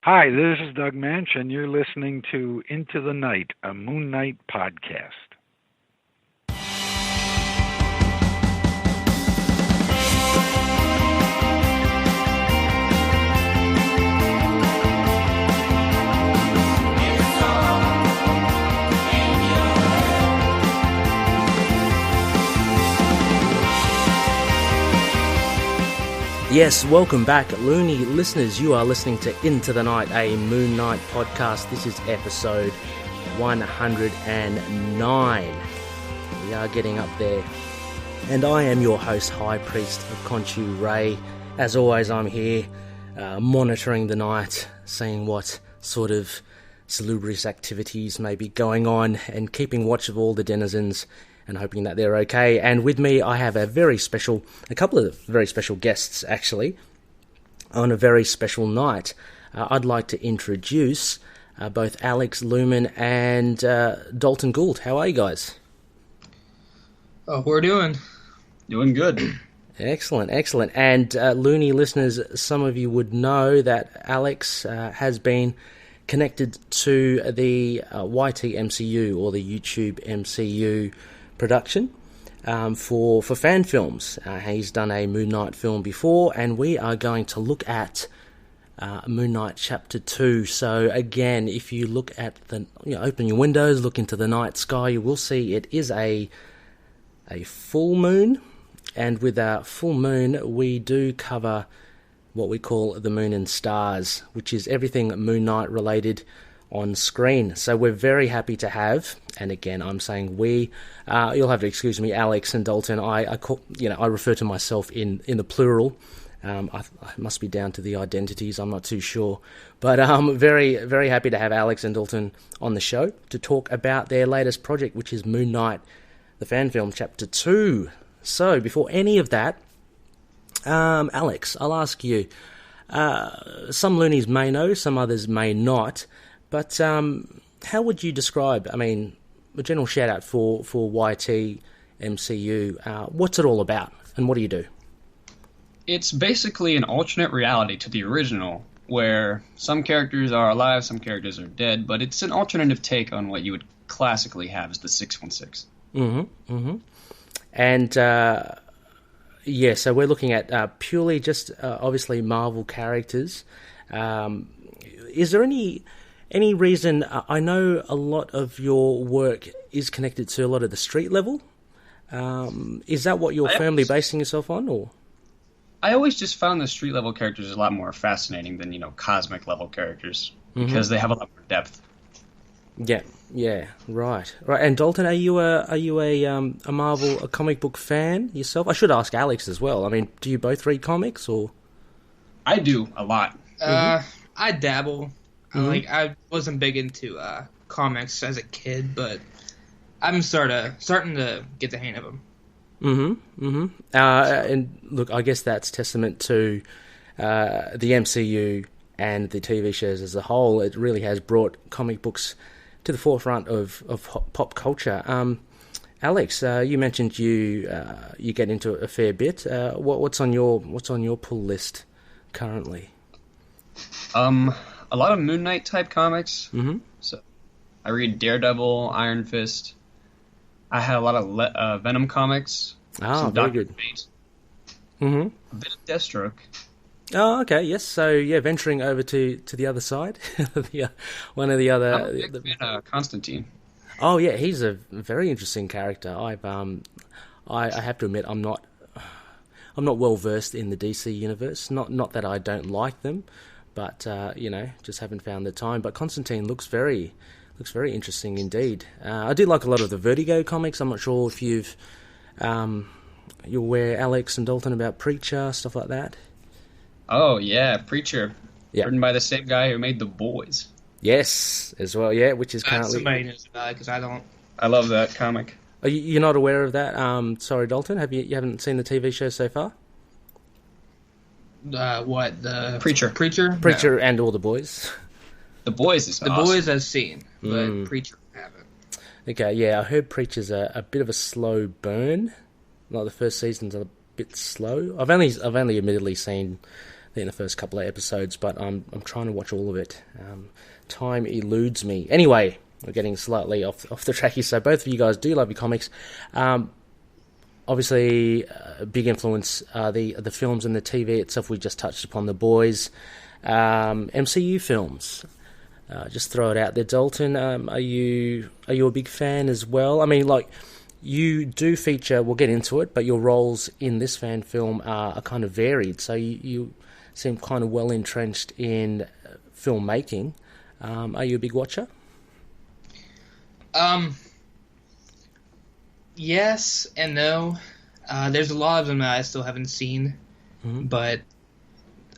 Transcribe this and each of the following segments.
Hi, this is Doug Manch, and you're listening to Into the Night, a Moon Knight podcast. Yes, welcome back, Looney listeners. You are listening to Into the Night, a Moon Knight podcast. This is episode 109. We are getting up there. And I am your host, High Priest of Khonshu, Ray. As always, I'm here monitoring the night, seeing what sort of salubrious activities may be going on, and keeping watch of all the denizens and hoping that they're okay. And with me, I have a couple of very special guests, actually, on a very special night. I'd like to introduce both Alex, Looman, and Dalton Gould. How are you guys? Oh, we're doing good. Excellent. And Looney listeners, some of you would know that Alex has been connected to the YTMCU, or the YouTube MCU production for fan films. He's done a Moon Knight film before, and we are going to look at Moon Knight Chapter 2. So again, if you look at open your windows, look into the night sky, you will see it is a full moon, and with our full moon we do cover what we call the moon and stars, which is everything Moon Knight related on screen. So we're very happy to have, and again I'm saying we, you'll have to excuse me, Alex and Dalton. I refer to myself in the plural. I must be down to the identities, I'm not too sure, but I'm very, very happy to have Alex and Dalton on the show to talk about their latest project, which is Moon Knight, the fan film, Chapter 2. So before any of that, Alex, I'll ask you, some loonies may know, some others may not, but how would you describe, a general shout out for YTMCU, what's it all about and what do you do? It's basically an alternate reality to the original, where some characters are alive, some characters are dead, but it's an alternative take on what you would classically have as the 616. And so we're looking at purely just obviously Marvel characters. Is there any reason? I know a lot of your work is connected to a lot of the street level. Is that what you're firmly basing yourself on, or? I always just found the street level characters a lot more fascinating than cosmic level characters, because they have a lot more depth. Yeah, right. And Dalton, are you a Marvel comic book fan yourself? I should ask Alex as well. Do you both read comics, or? I do a lot. I dabble. I wasn't big into comics as a kid, but I'm starting to get the hang of them. And look, I guess that's testament to the MCU and the TV shows as a whole. It really has brought comic books to the forefront of pop culture. Alex, you mentioned you get into it a fair bit. What's on your pull list currently? A lot of Moon Knight type comics. So I read Daredevil, Iron Fist. I had a lot of Venom comics. Oh, very good. Fate, a bit of Deathstroke. Oh, okay, yes. So, yeah, venturing over to the other side, one of the other. I'm a big fan of Constantine. Oh, yeah, he's a very interesting character. I have to admit, I'm not well versed in the DC universe. Not that I don't like them, but just haven't found the time. But Constantine looks very interesting indeed. I do like a lot of the Vertigo comics. I'm not sure if you're aware, Alex and Dalton, about Preacher, stuff like that. Oh yeah, Preacher, written by the same guy who made The Boys. Yes, as well. Yeah, which is currently. Somebody knows about it because I don't. I love that comic. Are you're not aware of that? Sorry, Dalton. You haven't seen the TV show so far? What, the Preacher? Preacher No. And all the boys. The Boys is The awesome. Boys I've seen, but Preacher I haven't. Okay, yeah, I heard Preacher's a bit of a slow burn. Like the first season's a bit slow. I've only admittedly seen the first couple of episodes, but I'm trying to watch all of it. Time eludes me. Anyway, we're getting slightly off the track here. So both of you guys do love your comics. Obviously, a big influence the films and the TV itself. We just touched upon The Boys, MCU films. Just throw it out there, Dalton. Are you a big fan as well? I mean, like, you do feature. We'll get into it, but your roles in this fan film are kind of varied. So you seem kind of well entrenched in filmmaking. Are you a big watcher? Yes and no. There's a lot of them that I still haven't seen, but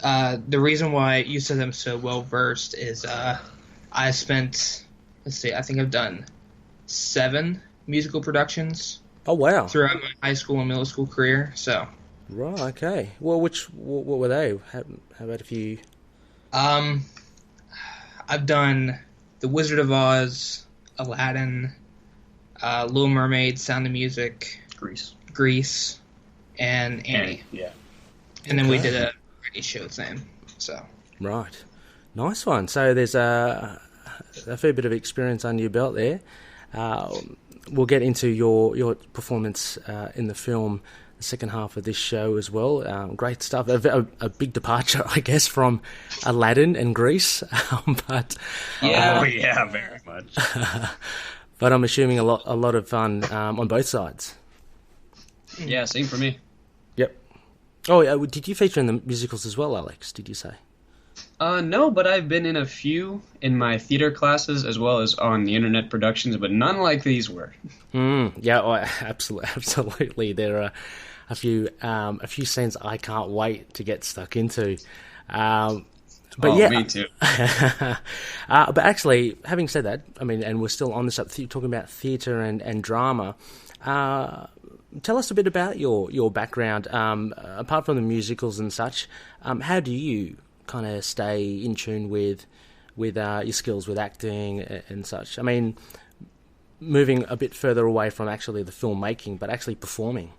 the reason why you said I'm so well versed is I spent, I think I've done 7 musical productions. Oh wow! Throughout my high school and middle school career. So. Right. Okay. Well, what were they? How about a few? I've done The Wizard of Oz, Aladdin, Little Mermaid, Sound of Music, Grease, and Annie. Yeah. And then we did a radio show thing. So. Right. Nice one. So there's a fair bit of experience under your belt there. We'll get into your performance in the film, the second half of this show as well. Great stuff. A big departure, I guess, from Aladdin and Grease. But very much. But I'm assuming a lot of fun on both sides. Yeah, same for me. Yep. Oh, did you feature in the musicals as well, Alex? Did you say? No, but I've been in a few in my theater classes as well as on the internet productions, but none like these were. Yeah, absolutely. There are a few scenes I can't wait to get stuck into. Me too. But actually, having said that, I mean, and we're still on this, talking about theatre and drama. Tell us a bit about your background. Apart from the musicals and such, how do you kind of stay in tune with your skills with acting and such? I mean, moving a bit further away from actually the filmmaking, but actually performing.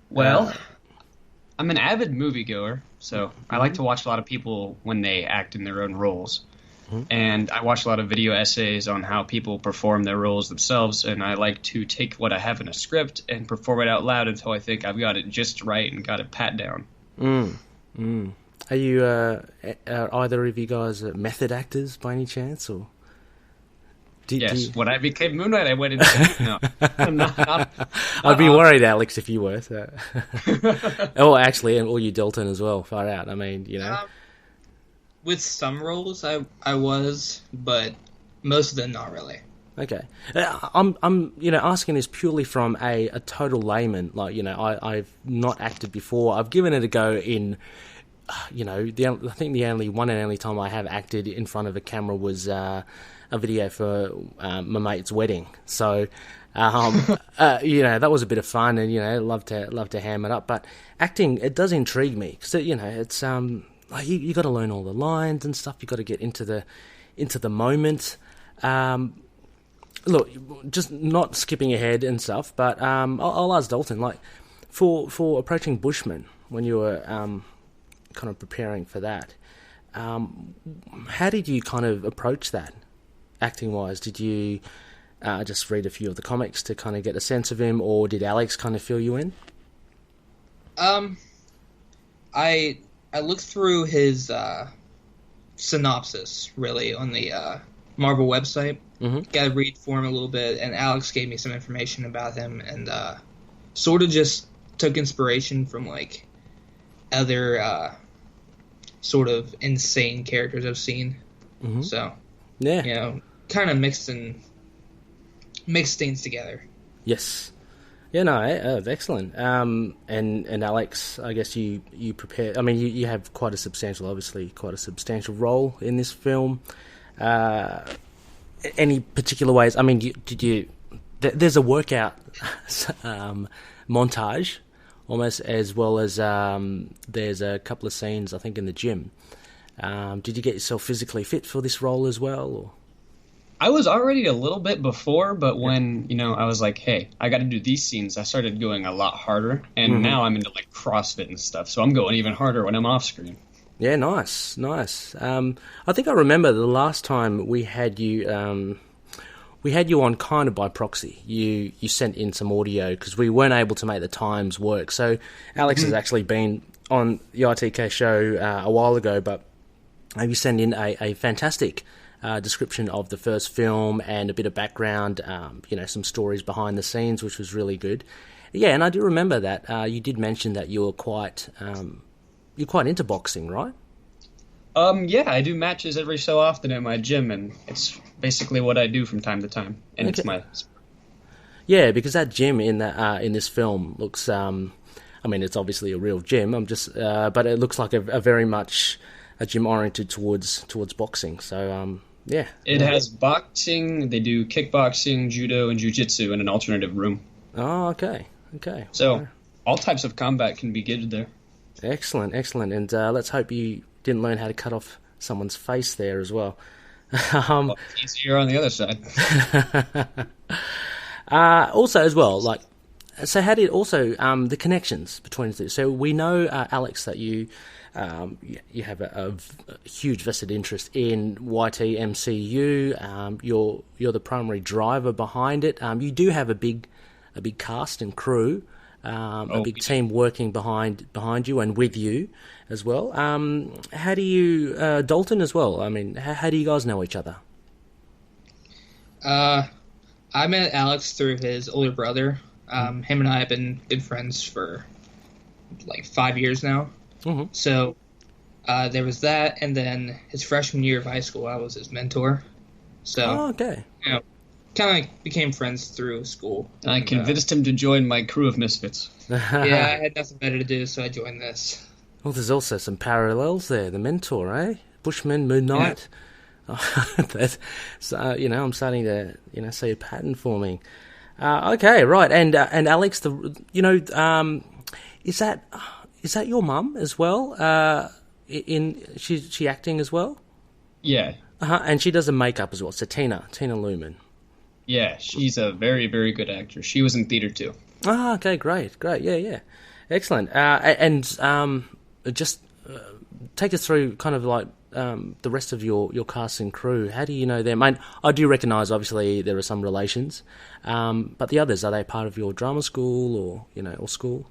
Well, I'm an avid moviegoer, so I like to watch a lot of people when they act in their own roles. And I watch a lot of video essays on how people perform their roles themselves, and I like to take what I have in a script and perform it out loud until I think I've got it just right and got it pat down. Are you are either of you guys method actors by any chance, or? Yes. When I became Moon Knight, I went into not, I'd be worried, Alex, if you were. So. Oh, actually, and all you Dalton as well. Far out. I mean, you know. With some roles, I was, but most of them not really. Okay, I'm asking this purely from a total layman. Like, I've not acted before. I've given it a go in, I think the only one and only time I have acted in front of a camera was a video for my mate's wedding. So, that was a bit of fun, and love to ham it up. But acting, it does intrigue me because it's like you got to learn all the lines and stuff. You got to get into the moment. Look, just not skipping ahead and stuff, but I'll ask Dalton, like, for approaching Bushman when you were kind of preparing for that, how did you kind of approach that, acting-wise? Did you just read a few of the comics to kind of get a sense of him, or did Alex kind of fill you in? I looked through his synopsis, really, on the Marvel website. Got to read for him a little bit, and Alex gave me some information about him, and sort of just took inspiration from, like, other sort of insane characters I've seen. So, yeah, kind of mixed things together. Yes. Yeah, no, excellent. And Alex, I guess you prepare. I mean, you have quite a substantial role in this film. Any particular ways? I mean, there's a workout montage, almost, as well as there's a couple of scenes, I think, in the gym. Did you get yourself physically fit for this role as well? Or? I was already a little bit before, but when, I was like, hey, I got to do these scenes, I started going a lot harder, and now I'm into, like, CrossFit and stuff, so I'm going even harder when I'm off screen. Yeah, nice. I think I remember the last time we had you on kind of by proxy. You sent in some audio, because we weren't able to make the times work. So Alex has actually been on the ITK show a while ago, but you sent in a fantastic description of the first film and a bit of background, some stories behind the scenes, which was really good. Yeah, and I do remember that you did mention that you're quite into boxing, right? Yeah, I do matches every so often at my gym, and it's basically what I do from time to time, and It's my... Yeah, because that gym in this film looks, it's obviously a real gym. But it looks like a very much a gym oriented towards boxing. So, yeah. It has boxing, they do kickboxing, judo, and jiu-jitsu in an alternative room. Oh, okay. So, all types of combat can be given there. Excellent. And let's hope you didn't learn how to cut off someone's face there as well. Easier on the other side. Also, as well, so how did also the connections between the two? So we know, Alex, that you have a huge vested interest in YTMCU. You're the primary driver behind it. You do have a big cast and crew, a big team working behind you and with you as well. How do you, Dalton as well? How do you guys know each other? I met Alex through his older brother. Him and I have been good friends for like 5 years now. Mm-hmm. So there was that, and then his freshman year of high school, I was his mentor. So, kind of became friends through school. I convinced him to join my crew of misfits. Yeah, I had nothing better to do, so I joined this. Well, there's also some parallels there. The mentor, eh? Bushman, Moon Knight. Yeah. I'm starting to, see a pattern forming. Okay, right, and Alex, is that your mum as well? She acting as well? Yeah. And she does the makeup as well. So Tina Looman. Yeah, she's a very, very good actress. She was in theater too. Ah, okay, great, yeah, excellent. Just take us through kind of like the rest of your cast and crew. How do you know them? I do recognise, obviously, there are some relations, but the others, are they part of your drama school or school?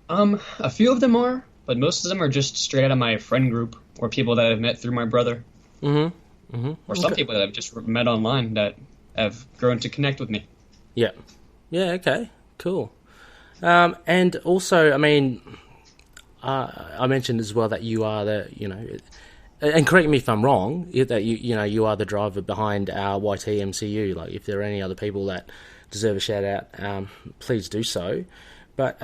A few of them are, but most of them are just straight out of my friend group or people that I've met through my brother. Mm-hmm. Mm-hmm. Or some people that I've just met online that have grown to connect with me. Yeah. Yeah, okay. Cool. And also, I mentioned as well that you are and correct me if I'm wrong, that you are the driver behind our YTMCU. Like, if there are any other people that deserve a shout out, please do so. But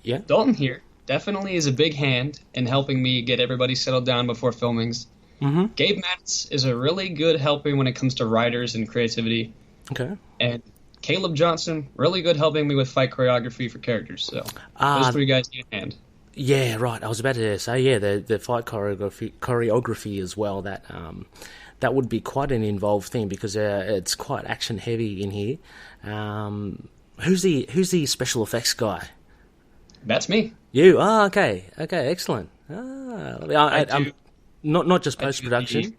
yeah, Dalton here definitely is a big hand in helping me get everybody settled down before filmings. Mm-hmm. Gabe Matz is a really good helper when it comes to writers and creativity. Okay. And Caleb Johnson, really good helping me with fight choreography for characters. So those three guys need a hand. Yeah, right. I was about to say, the fight choreography as well. That would be quite an involved thing because it's quite action heavy in here. Who's the special effects guy? That's me. You? Oh, okay, excellent. I'm not just post production.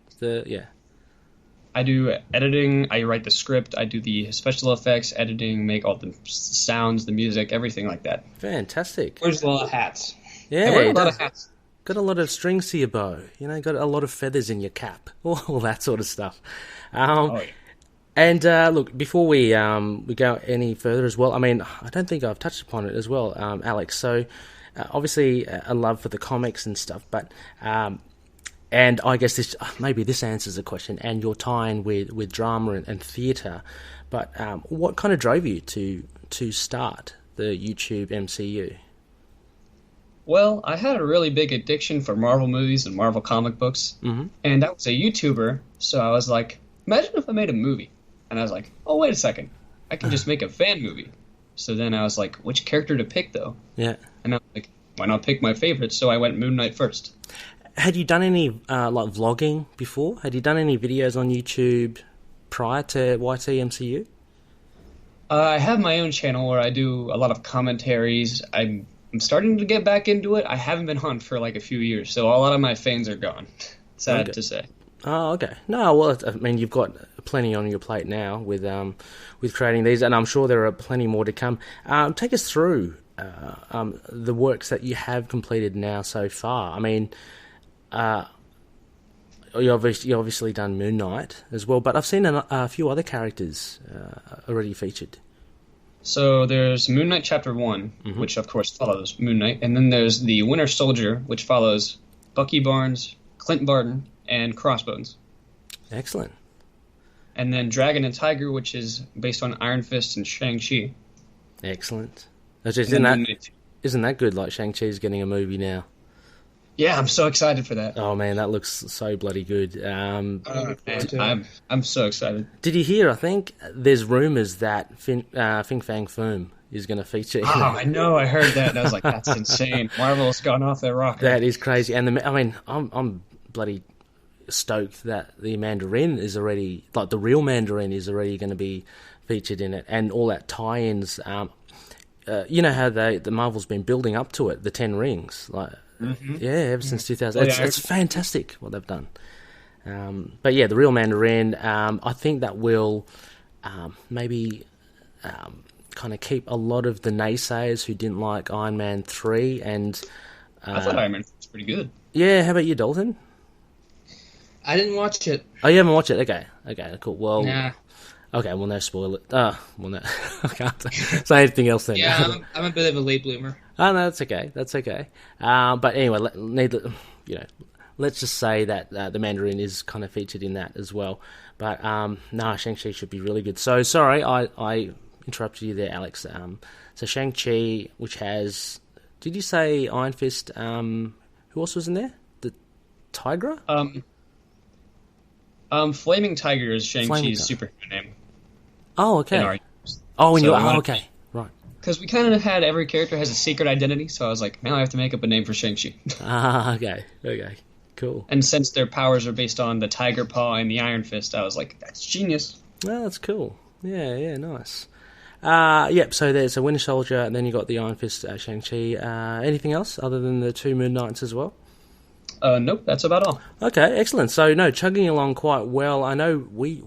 I do editing. I write the script. I do the special effects, editing, make all the sounds, the music, everything like that. Fantastic. There's a lot of hats. Yeah, a lot of hats. Got a lot of strings to your bow. Got a lot of feathers in your cap. All that sort of stuff. Yeah. And look, before we go any further as well, I don't think I've touched upon it as well, Alex. So obviously a love for the comics and stuff, but and I guess this answers the question. And your tie-in with drama and theatre, but what kind of drove you to start the YouTube MCU? Well, I had a really big addiction for Marvel movies and Marvel comic books, and I was a YouTuber, so I was like, imagine if I made a movie. And I was like, oh, wait a second, I can just make a fan movie. So then I was like, which character to pick, though? Yeah. And I was like, why not pick my favorite? So I went Moon Knight first. Had you done any vlogging before? Had you done any videos on YouTube prior to YTMCU? I have my own channel where I do a lot of commentaries. I'm starting to get back into it. I haven't been on for like a few years, so a lot of my fans are gone. Sad to say. Oh, okay. No, well, I mean, you've got plenty on your plate now with creating these, and I'm sure there are plenty more to come. Take us through the works that you have completed now so far. I mean, you obviously done Moon Knight as well, but I've seen a few other characters already featured. So there's Moon Knight Chapter 1, which of course follows Moon Knight, and then there's the Winter Soldier, which follows Bucky Barnes, Clint Barton, and Crossbones. Excellent. And then Dragon and Tiger, which is based on Iron Fist and Shang-Chi. Excellent. Isn't that good, like Shang-Chi's getting a movie now? Yeah, I'm so excited for that. Oh man, that looks so bloody good. I'm so excited. Did you hear? I think there's rumours that Fin Fang Foom is going to feature. Oh, I know. I heard that. And I was like, that's insane. Marvel's gone off their rocker. That is crazy. And I'm bloody stoked that the Mandarin is already, like the real Mandarin is already going to be featured in it, and all that tie-ins. You know how the Marvel's been building up to it, the 10 Rings, like. Yeah, ever since 2000. It's fantastic what they've done. But yeah, the real Mandarin, I think that will maybe kind of keep a lot of the naysayers who didn't like Iron Man 3. And I thought Iron Man was pretty good. Yeah, how about you, Dalton? I didn't watch it. Oh, you haven't watched it? Okay, cool. Well, nah. Okay, well, no spoiler. Well, no, I can't say anything else then. Yeah, I'm a bit of a late bloomer. Oh, no, that's okay. But anyway, let's just say that the Mandarin is kind of featured in that as well. But Shang-Chi should be really good. So sorry, I interrupted you there, Alex. So Shang-Chi, which has, did you say Iron Fist? Who else was in there? The Tigra? Flaming Tiger is Shang-Chi's superhero name. Oh, okay. Okay, right. Because we kind of had every character has a secret identity, so I was like, now I have to make up a name for Shang-Chi. Okay, cool. And since their powers are based on the Tiger Paw and the Iron Fist, I was like, that's genius. Oh, that's cool. Yeah, nice. So there's a Winter Soldier, and then you got the Iron Fist, Shang-Chi. Anything else other than the 2 Moon Knights as well? Nope, that's about all. Okay, excellent. So, chugging along quite well. I know we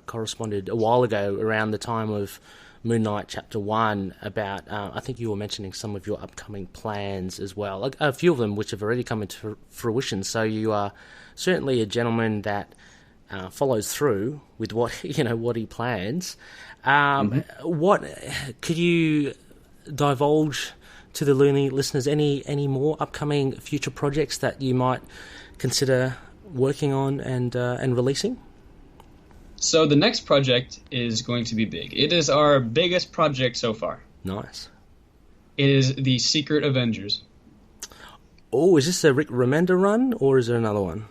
corresponded a while ago around the time of Moon Knight Chapter 1 about, I think you were mentioning some of your upcoming plans as well. A few of them which have already come into fruition. So you are certainly a gentleman that follows through with what he plans. What could you divulge to the Looney listeners, any more upcoming future projects that you might consider working on and releasing? So the next project is going to be big. It is our biggest project so far. Nice. It is the Secret Avengers. Oh, is this a Rick Remender run, or is there another one?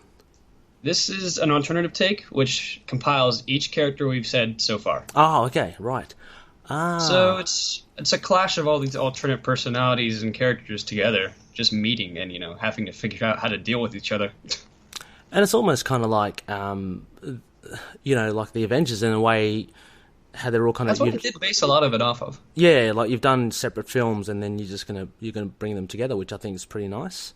This is an alternative take, which compiles each character we've said so far. Oh, okay, right. So it's a clash of all these alternate personalities and characters together, just meeting and having to figure out how to deal with each other. And it's almost kind of like like the Avengers in a way, how they're all kind of. That's what they did base a lot of it off of. Yeah, like you've done separate films and then you're gonna bring them together, which I think is pretty nice.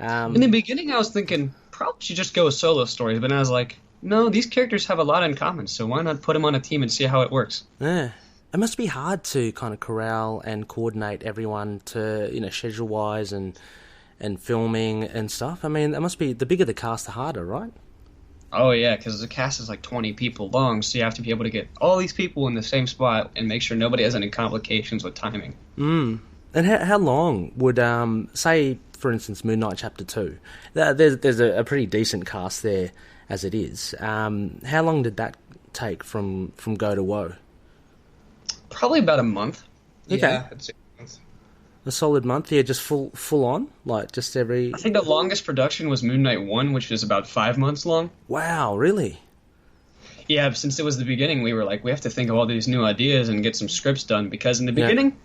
In the beginning, I was thinking probably should just go with solo stories, but I was like, no, these characters have a lot in common, so why not put them on a team and see how it works? Yeah. It must be hard to kind of corral and coordinate everyone to, schedule-wise and filming and stuff. I mean, it must be, the bigger the cast, the harder, right? Oh, yeah, because the cast is like 20 people long, so you have to be able to get all these people in the same spot and make sure nobody has any complications with timing. And how long would, say, for instance, Moon Knight Chapter 2, there's a pretty decent cast there as it is. How long did that take from go to woe? Probably about a month. Okay. Yeah, I'd say a month. A solid month, yeah, just full on, like just every. I think the longest production was Moon Knight 1, which was about 5 months long. Wow, really? Yeah, since it was the beginning, we were like, we have to think of all these new ideas and get some scripts done, because in the beginning,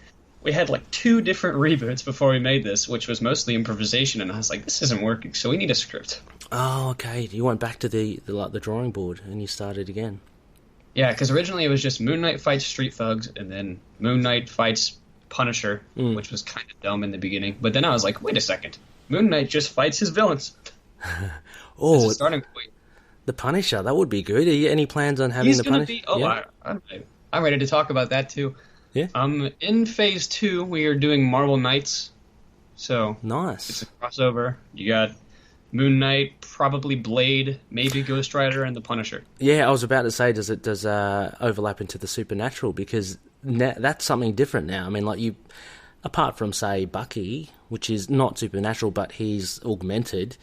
we had like 2 different reboots before we made this, which was mostly improvisation, and I was like, this isn't working, so we need a script. Oh, okay. You went back to the drawing board and you started again. Yeah, because originally it was just Moon Knight fights Street Thugs, and then Moon Knight fights Punisher, which was kind of dumb in the beginning. But then I was like, wait a second. Moon Knight just fights his villains. Oh, starting point. The Punisher, that would be good. Are you any plans on having the Punisher? I'm ready to talk about that too. Yeah. In Phase 2, we are doing Marvel Knights. So nice. It's a crossover. You got Moon Knight, probably Blade, maybe Ghost Rider, and the Punisher. Yeah, I was about to say, does it overlap into the supernatural? Because that's something different now. I mean, like apart from, say, Bucky, which is not supernatural, but he's augmented,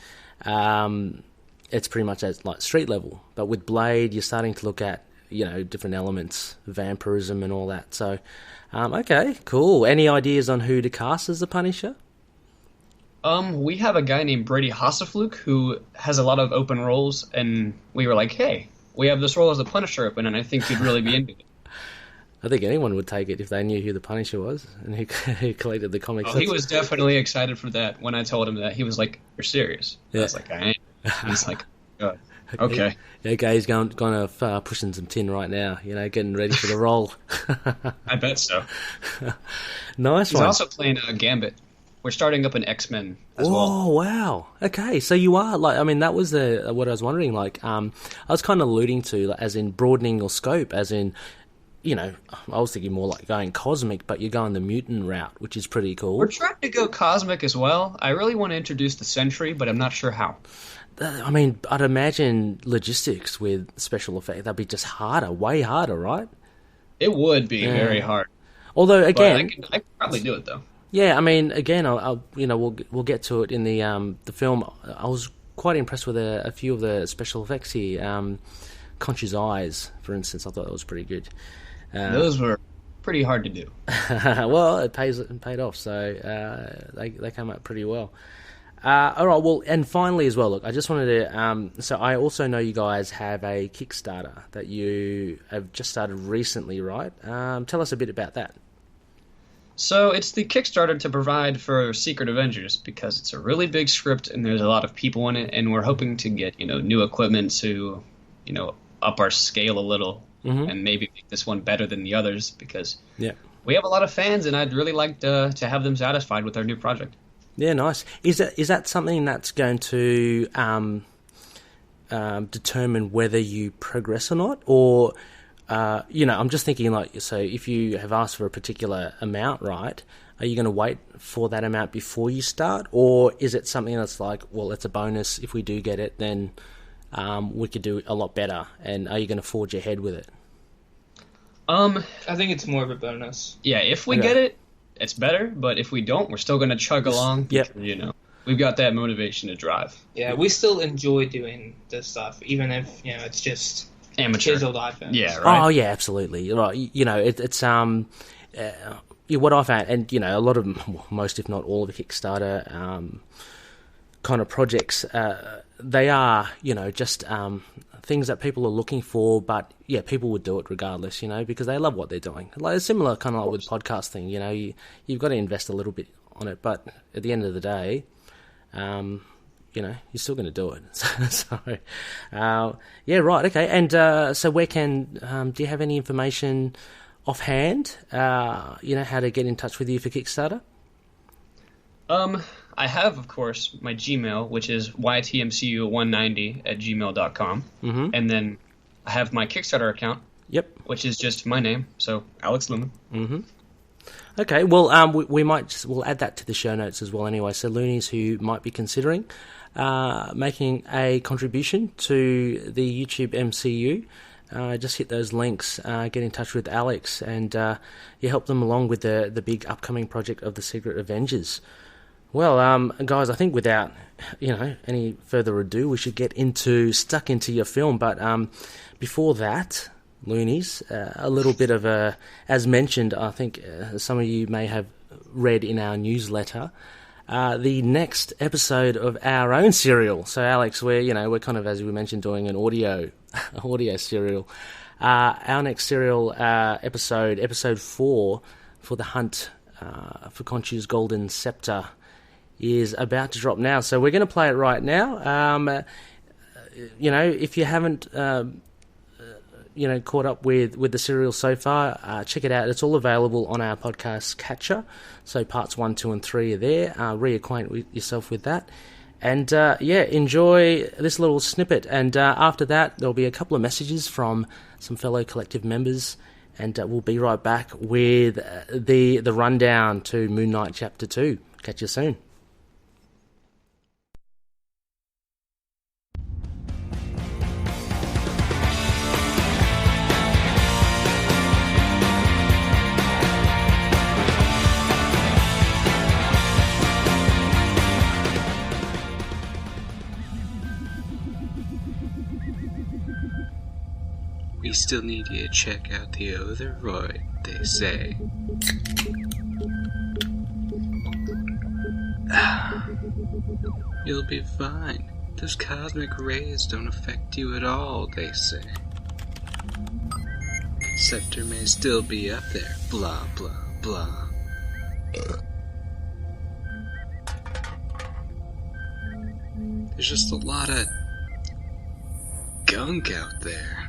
it's pretty much at like street level. But with Blade, you're starting to look at, different elements, vampirism and all that. So, okay, cool. Any ideas on who to cast as the Punisher? We have a guy named Brady Hasselfluke who has a lot of open roles, and we were like, hey, we have this role as the Punisher open, and I think you'd really be into it. I think anyone would take it if they knew who the Punisher was and who collected the comics. Oh, he was definitely excited for that. When I told him that, he was like, you're serious? Yeah. I was like, I am. He's like, God. Okay. Okay, he's going to pushing some tin right now, getting ready for the role. I bet so. Nice one. He's also playing Gambit. We're starting up an X-Men as well. Oh, wow. Okay, so you are, that was what I was wondering, I was kind of alluding to, as in broadening your scope, as in, I was thinking more like going cosmic, but you're going the mutant route, which is pretty cool. We're trying to go cosmic as well. I really want to introduce the Sentry, but I'm not sure how. I'd imagine logistics with special effects, that'd be just harder, way harder, right? It would be very hard. Although, again... I could probably do it, though. Yeah, again, we'll get to it in the film. I was quite impressed with a few of the special effects here. Khonshu'S eyes, for instance, I thought that was pretty good. Those were pretty hard to do. Well, it paid off, so they came out pretty well. All right, well, and finally as well, look, I just wanted to... so I also know you guys have a Kickstarter that you have just started recently, right? Tell us a bit about that. So it's the Kickstarter to provide for Secret Avengers, because it's a really big script and there's a lot of people in it, and we're hoping to get, new equipment to, up our scale a little, and maybe make this one better than the others, because we have a lot of fans, and I'd really like to have them satisfied with our new project. Yeah, nice. Is that something that's going to determine whether you progress or not, or... I'm just thinking, so if you have asked for a particular amount, right, are you going to wait for that amount before you start? Or is it something that's like, well, it's a bonus. If we do get it, then we could do a lot better. And are you going to forge ahead with it? I think it's more of a bonus. Yeah, if we get it, it's better. But if we don't, we're still going to chug along. Yep. Because, we've got that motivation to drive. Yeah, we still enjoy doing this stuff, even if, it's just... amateur. Chiseled offense. Yeah, right. Oh, yeah, absolutely. Right. It's what I found, and a lot of most, if not all, of the Kickstarter kind of projects, they are just things that people are looking for. But yeah, people would do it regardless, because they love what they're doing. Like it's similar, kind of like with podcasting. You've got to invest a little bit on it, but at the end of the day, you're still going to do it. So, yeah, right, okay. And so where do you have any information offhand, how to get in touch with you for Kickstarter? I have, of course, my Gmail, which is ytmcu190@gmail.com. Mm-hmm. And then I have my Kickstarter account. Yep. Which is just my name, so Alex Looman. Mm-hmm. Okay, well, we'll add that to the show notes as well anyway, so loonies who might be considering making a contribution to the YouTube MCU, just hit those links, get in touch with Alex, and you help them along with the big upcoming project of the Secret Avengers. Well, guys, I think without any further ado, we should get stuck into your film. But before that, loonies, a little bit of as mentioned, I think some of you may have read in our newsletter, the next episode of our own serial. So, Alex, we're kind of, as we mentioned, doing an audio serial. Our next serial episode 4 for the hunt for Khonshu's golden scepter, is about to drop now. So we're going to play it right now. If you haven't caught up with the serial so far, check it out. It's all available on our podcast catcher. So parts 1, 2, and 3 are there. Reacquaint yourself with that. And enjoy this little snippet. And after that, there'll be a couple of messages from some fellow collective members, and we'll be right back with the rundown to Moon Knight Chapter 2. Catch you soon. We still need you to check out the other void, they say. You'll be fine. Those cosmic rays don't affect you at all, they say. SCEPTRE may still be up there, blah, blah, blah. There's just a lot of gunk out there.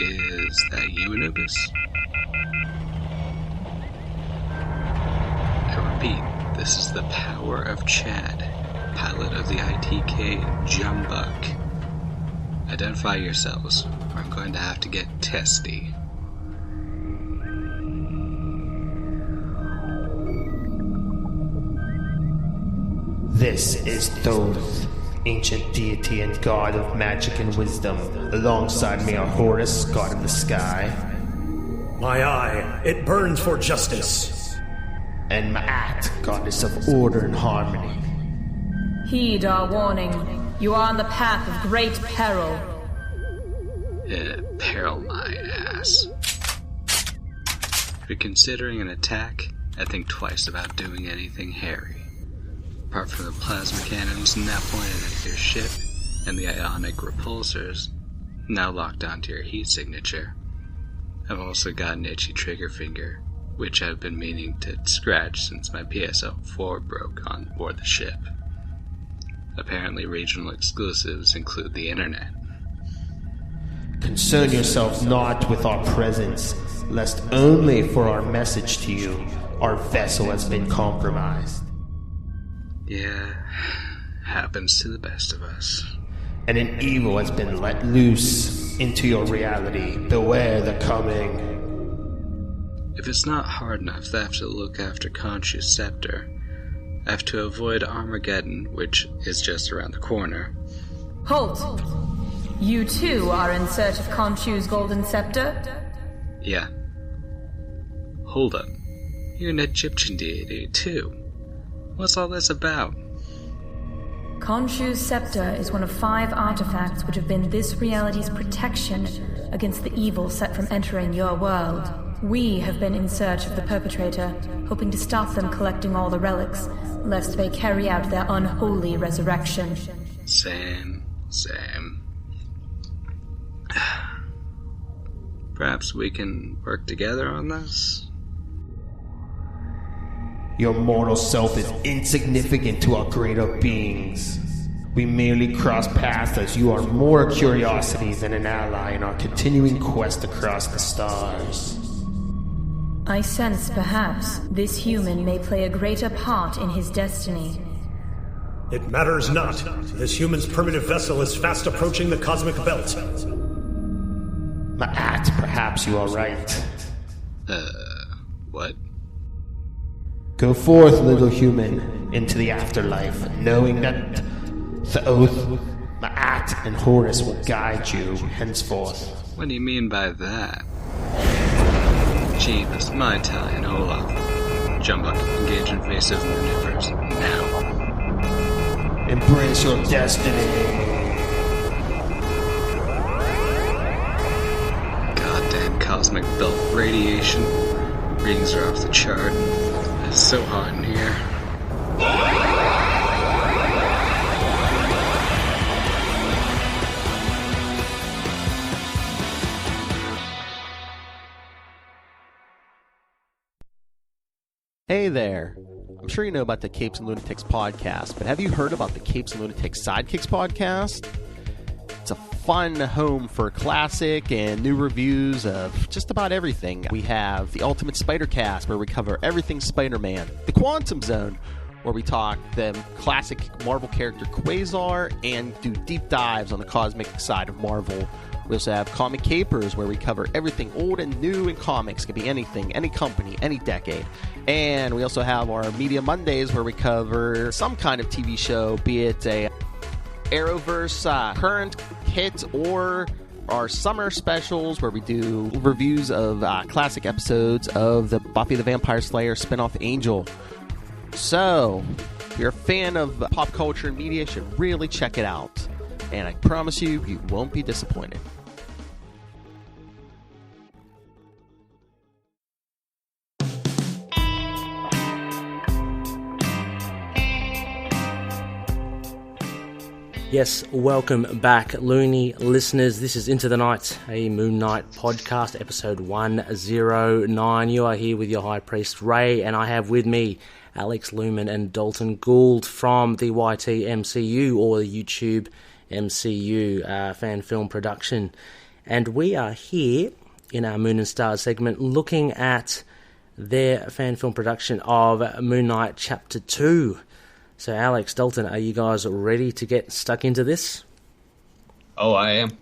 Is that you, Anubis? I repeat, this is the power of Chad, pilot of the ITK Jumbuk. Identify yourselves, or I'm going to have to get testy. This is Thoth, ancient deity and god of magic and wisdom. Alongside me are Horus, god of the sky. My eye, it burns for justice. And Maat, goddess of order and harmony. Heed our warning. You are on the path of great peril. Peril my ass. If you're considering an attack, I think twice about doing anything hairy. Apart from the plasma cannons now pointed at your ship, and the ionic repulsors now locked onto your heat signature. I've also got an itchy trigger finger, which I've been meaning to scratch since my PSL-4 broke on board the ship. Apparently regional exclusives include the internet. Concern yourself not with our presence, lest only for our message to you, our vessel has been compromised. Yeah, happens to the best of us. And an evil has been let loose into your reality. Beware the coming. If it's not hard enough that I have to look after Khonshu's scepter, I have to avoid Armageddon, which is just around the corner. Halt! You too are in search of Khonshu's golden scepter? Yeah. Hold up. You're an Egyptian deity too. What's all this about? Khonshu's scepter is one of 5 artifacts which have been this reality's protection against the evil set from entering your world. We have been in search of the perpetrator, hoping to stop them collecting all the relics, lest they carry out their unholy resurrection. Same. Perhaps we can work together on this? Your mortal self is insignificant to our greater beings. We merely cross paths as you are more curiosity than an ally in our continuing quest across the stars. I sense perhaps this human may play a greater part in his destiny. It matters not. This human's primitive vessel is fast approaching the cosmic belt. Maat, perhaps you are right. What? Go forth, little human, into the afterlife, knowing that Thoth, Maat, and Horus will guide you henceforth. What do you mean by that? Jeebus, my Italian Olaf. Jumbuk, engage invasive maneuvers, now. Embrace your destiny. Goddamn cosmic belt radiation. Readings are off the chart. It's so hot in here. Hey there. I'm sure you know about the Capes and Lunatics podcast, but have you heard about the Capes and Lunatics Sidekicks podcast? It's a fun home for classic and new reviews of just about everything. We have the Ultimate Spider-Cast, where we cover everything Spider-Man. The Quantum Zone, where we talk the classic Marvel character Quasar and do deep dives on the cosmic side of Marvel. We also have Comic Capers, where we cover everything old and new in comics. It could be anything, any company, any decade. And we also have our Media Mondays, where we cover some kind of TV show, be it a Arrowverse current hit or our summer specials, where we do reviews of classic episodes of the Buffy the Vampire Slayer spinoff Angel. So, if you're a fan of pop culture and media, you should really check it out. And I promise you, you won't be disappointed. Yes, welcome back, Looney listeners. This is Into the Night, a Moon Knight podcast, episode 109. You are here with your High Priest, Ray, and I have with me Alex, Looman, and Dalton Gould from the YTMCU, or the YouTube MCU fan film production. And we are here in our Moon and Stars segment looking at their fan film production of Moon Knight Chapter 2. So, Alex, Dalton, are you guys ready to get stuck into this? Oh, I am.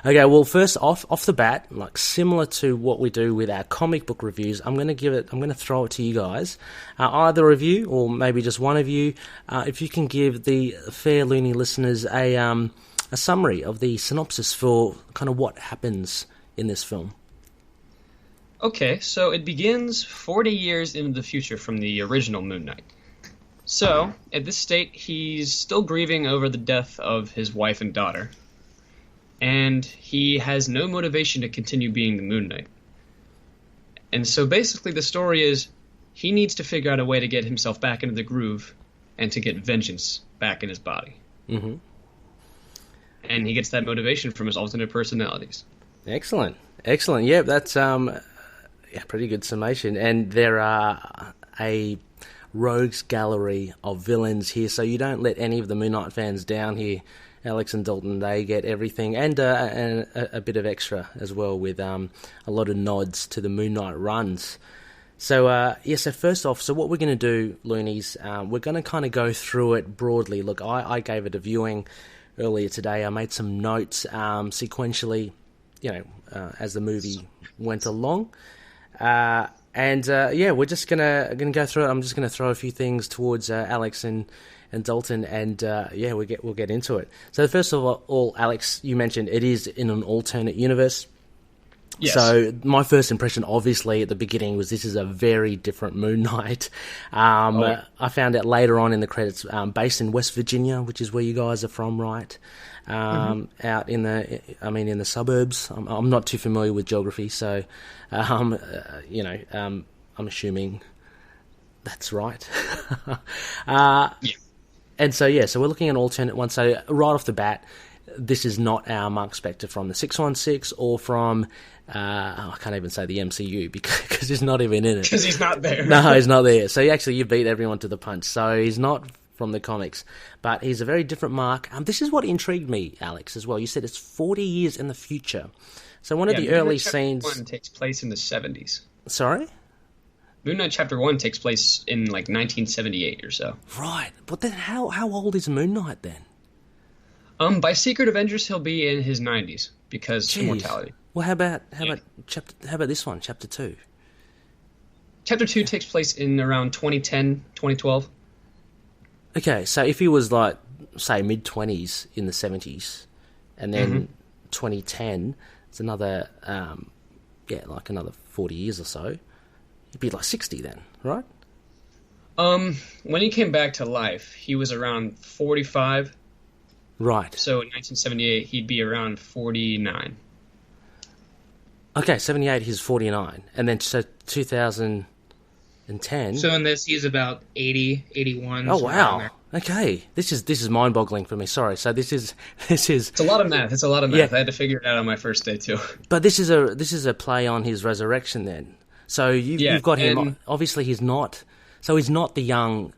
Okay, well, first off the bat, like similar to what we do with our comic book reviews, I'm going to throw it to you guys. Either of you, or maybe just one of you, if you can give the fair loony listeners a summary of the synopsis for kind of what happens in this film. Okay, so it begins 40 years into the future from the original Moon Knight. So, at this state, he's still grieving over the death of his wife and daughter, and he has no motivation to continue being the Moon Knight. And so basically the story is, he needs to figure out a way to get himself back into the groove, and to get vengeance back in his body. Mm-hmm. And he gets that motivation from his alternate personalities. Excellent. Yeah, that's pretty good summation. And there are a rogues gallery of villains here, so you don't let any of the Moon Knight fans down here. Alex and Dalton, they get everything, and a bit of extra as well, with a lot of nods to the Moon Knight runs. So so first off, so what we're going to do, Loonies, we're going to kind of go through it broadly. Look, I gave it a viewing earlier today. I made some notes sequentially, as the movie went along. We're just gonna go through it. I'm just gonna throw a few things towards Alex and Dalton, and we'll get into it. So first of all, Alex, you mentioned it is in an alternate universe. Yes. So my first impression, obviously, at the beginning was this is a very different Moon Knight. I found out later on in the credits, based in West Virginia, which is where you guys are from, right? Out in the suburbs. I'm not too familiar with geography, so I'm assuming that's right. And so we're looking at an alternate one. So right off the bat, this is not our Mark Spector from the 616 or from I can't even say the MCU because he's not even in it. Because he's not there. No, he's not there. So you beat everyone to the punch. So he's not from the comics, but he's a very different Mark. This is what intrigued me, Alex, as well. You said it's 40 years in the future. So one of the early scenes... Moon Knight Chapter 1 takes place in the 70s. Sorry? Moon Knight Chapter 1 takes place in, 1978 or so. Right. But then how old is Moon Knight then? By Secret Avengers, he'll be in his 90s, because immortality. Well, how about this one, Chapter 2? Chapter 2 takes place in around 2010, 2012. Okay, so if he was, say, mid-20s in the 70s, and then 2010, it's another, another 40 years or so, he'd be 60 then, right? When he came back to life, he was around 45. Right. So in 1978, he'd be around 49. Okay, 78, he's 49. And then, so 2010... So in this, he's about 80, 81. Oh, wow. Okay. This is mind-boggling for me. Sorry. So this is... It's a lot of math. Yeah. I had to figure it out on my first day, too. But this is a play on his resurrection, then. So you've got him. Obviously, he's not. So he's not the young,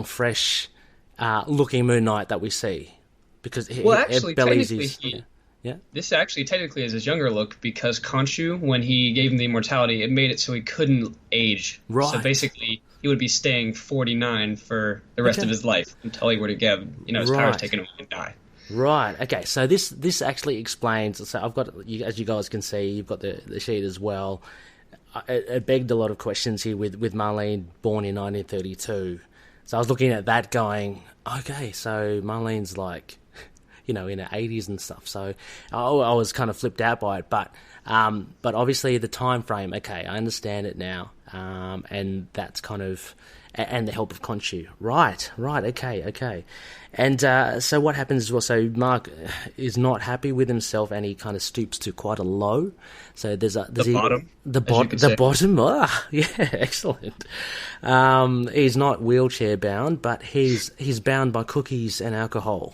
fresh looking Moon Knight that we see, because this actually technically is his younger look, because Khonshu, when he gave him the immortality, it made it so he couldn't age. Right. So basically, he would be staying 49 for the rest of his life until he were to get his powers taken away and die. Right. Okay. So this actually explains. So I've got, as you guys can see, you've got the sheet as well. It begged a lot of questions here with Marlene, born in 1932. So I was looking at that, going, okay, so Marlene's like, in her 80s and stuff. So I was kind of flipped out by it, but obviously the time frame. Okay, I understand it now, and that's kind of. And the help of Khonshu. Right, okay. And so what happens is, well, so Mark is not happy with himself, and he kind of stoops to quite a low. So there's bottom. The bottom. Yeah, excellent. He's not wheelchair bound, but he's bound by cookies and alcohol.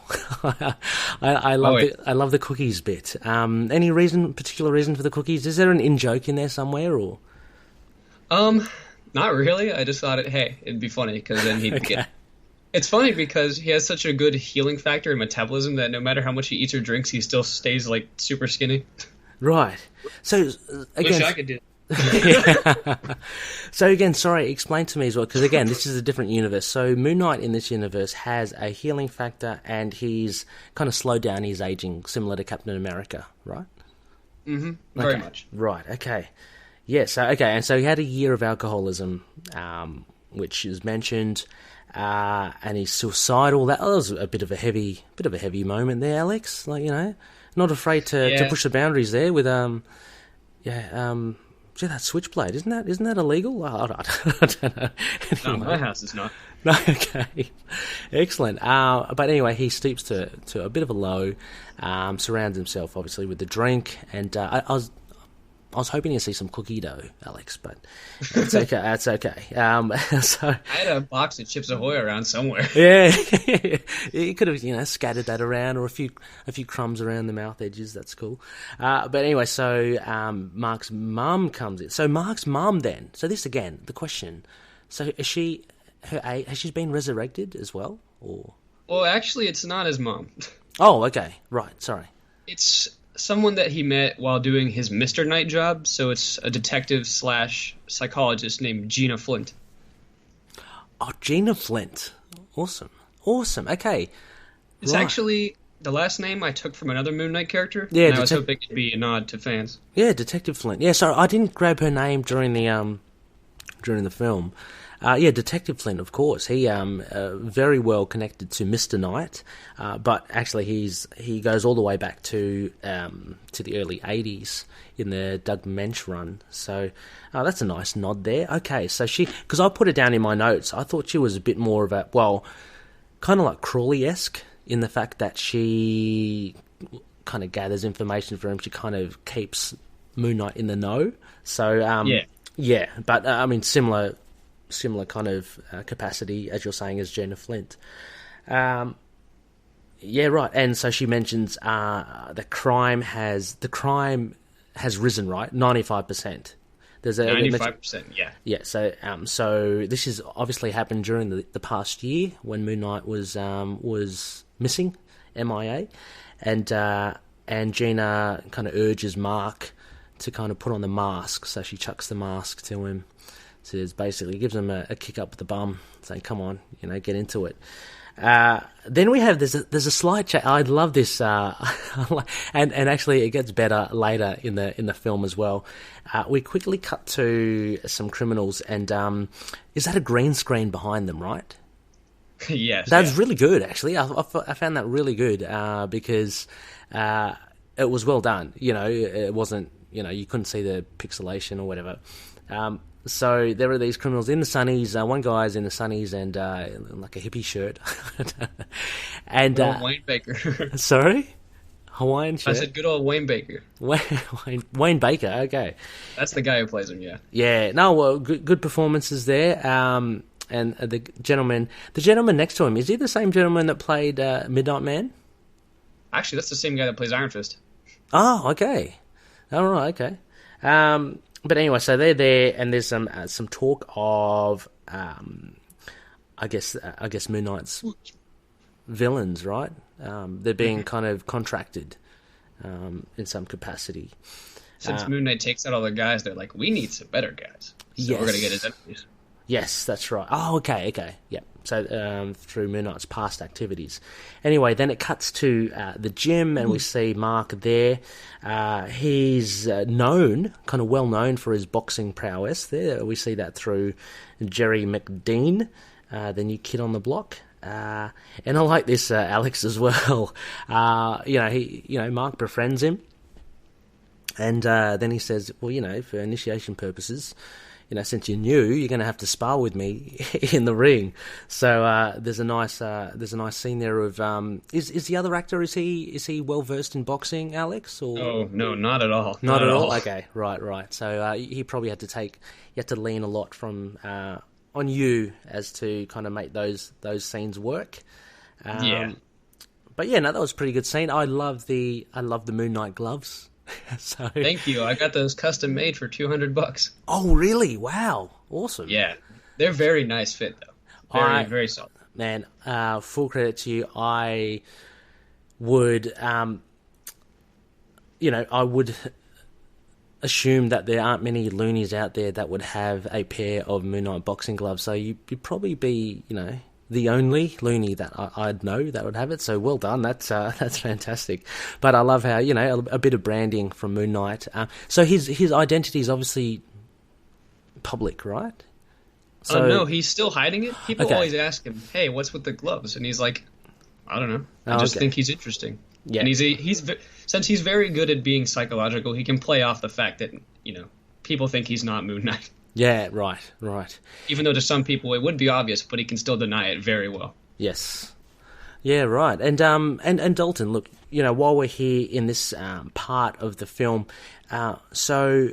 I love the cookies bit. Any particular reason for the cookies? Is there an in-joke in there somewhere, or? Not really. I just thought it'd be funny, because then he'd get... It's funny because he has such a good healing factor and metabolism that no matter how much he eats or drinks, he still stays, like, super skinny. Right. So, again... Wish I could do that. So, again, sorry, explain to me as well, because, again, this is a different universe. So, Moon Knight in this universe has a healing factor, and he's kind of slowed down his aging, similar to Captain America, right? Mm-hmm. Very much. Right, okay. Yes, and so he had a year of alcoholism, which is mentioned, and he's suicidal. That was a bit of a heavy moment there, Alex. Like, not afraid to push the boundaries there with that switchblade. Isn't that illegal? I don't know. No, my house is not. No, okay, excellent. But anyway, he stoops to a bit of a low, surrounds himself obviously with the drink, and I was hoping to see some cookie dough, Alex, but that's okay. That's okay. So I had a box of Chips Ahoy around somewhere. Yeah, you could have scattered that around, or a few crumbs around the mouth edges. That's cool. But anyway, so Mark's mum comes in. So Mark's mum then. So this again, the question. So has she been resurrected as well, or? Well, actually, it's not his mom. Oh, okay, right. Sorry. It's someone that he met while doing his Mr. Knight job, so it's a detective/psychologist named Gina Flint. Oh, Gina Flint. Awesome. Okay. It's actually the last name I took from another Moon Knight character, yeah, and I was hoping it'd be a nod to fans. Yeah, Detective Flint. Yeah, sorry, I didn't grab her name during the film. Detective Flint, of course. He very well connected to Mr. Knight, but actually he goes all the way back to the early 80s in the Doug Mensch run. So that's a nice nod there. Okay, so because I put it down in my notes, I thought she was a bit more of a, well, kind of like Crawley-esque in the fact that she kind of gathers information for him. She kind of keeps Moon Knight in the know. So yeah, but I mean similar kind of capacity, as you're saying, as Gina Flint. Yeah, right. And so she mentions the crime has risen, right? 95%. There's 95%, yeah. Yeah. So this has obviously happened during the past year when Moon Knight was missing, MIA, and Gina kind of urges Mark to kind of put on the mask. So she chucks the mask to him. Says basically gives him a kick up the bum, saying, "Come on, get into it." Then we have there's a slight change. I love this, and actually it gets better later in the film as well. We quickly cut to some criminals, and is that a green screen behind them? Right? Yes, that's really good. Actually, I found that really good because it was well done. It wasn't you couldn't see the pixelation or whatever. So there are these criminals in the sunnies. One guy's in the sunnies and like a hippie shirt. And Wayne Baker. Sorry? Hawaiian shirt? I said good old Wayne Baker. Wayne Baker, okay. That's the guy who plays him, yeah. Yeah, no, well, good performances there. And the gentleman next to him, is he the same gentleman that played Midnight Man? Actually, that's the same guy that plays Iron Fist. Oh, okay. All right, okay. But anyway, so they're there, and there's some talk of, I guess Moon Knight's villains, right? They're being kind of contracted in some capacity. Since Moon Knight takes out all the guys, they're like, we need some better guys. So we're going to get his enemies. Yes, that's right. Oh, okay, yeah. So through Moon Knight's past activities. Anyway, then it cuts to the gym, and we see Mark there. He's kind of well known for his boxing prowess. There, we see that through Jerry McDean, the new kid on the block. And I like this Alex as well. Mark befriends him, and then he says, "Well, for initiation purposes, since you're new, you're going to have to spar with me in the ring." So there's a nice scene there of is the other actor, is he well versed in boxing, Alex? Or? Oh no, not at all. Not at all. Okay, right. So he probably had to lean a lot from on you as to kind of make those scenes work. Yeah. But yeah, no, that was a pretty good scene. I love the Moon Knight gloves. So thank you. I got those custom made for $200. Oh, really? Wow, awesome. Yeah, they're very nice fit though. Very solid. Man, full credit to you. I would, I would assume that there aren't many loonies out there that would have a pair of Moon Knight boxing gloves. So you'd probably be, the only loony that I'd know that would have it. So well done. That's fantastic. But I love how, a bit of branding from Moon Knight. So his identity is obviously public, right? So no, he's still hiding it. People always ask him, "Hey, what's with the gloves?" And he's like, "I don't know. I just think he's interesting." Yeah. And since he's very good at being psychological, he can play off the fact that, people think he's not Moon Knight. Yeah, right. Even though to some people it would be obvious, but he can still deny it very well. Yes. Yeah, right. And Dalton, look, while we're here in this part of the film, so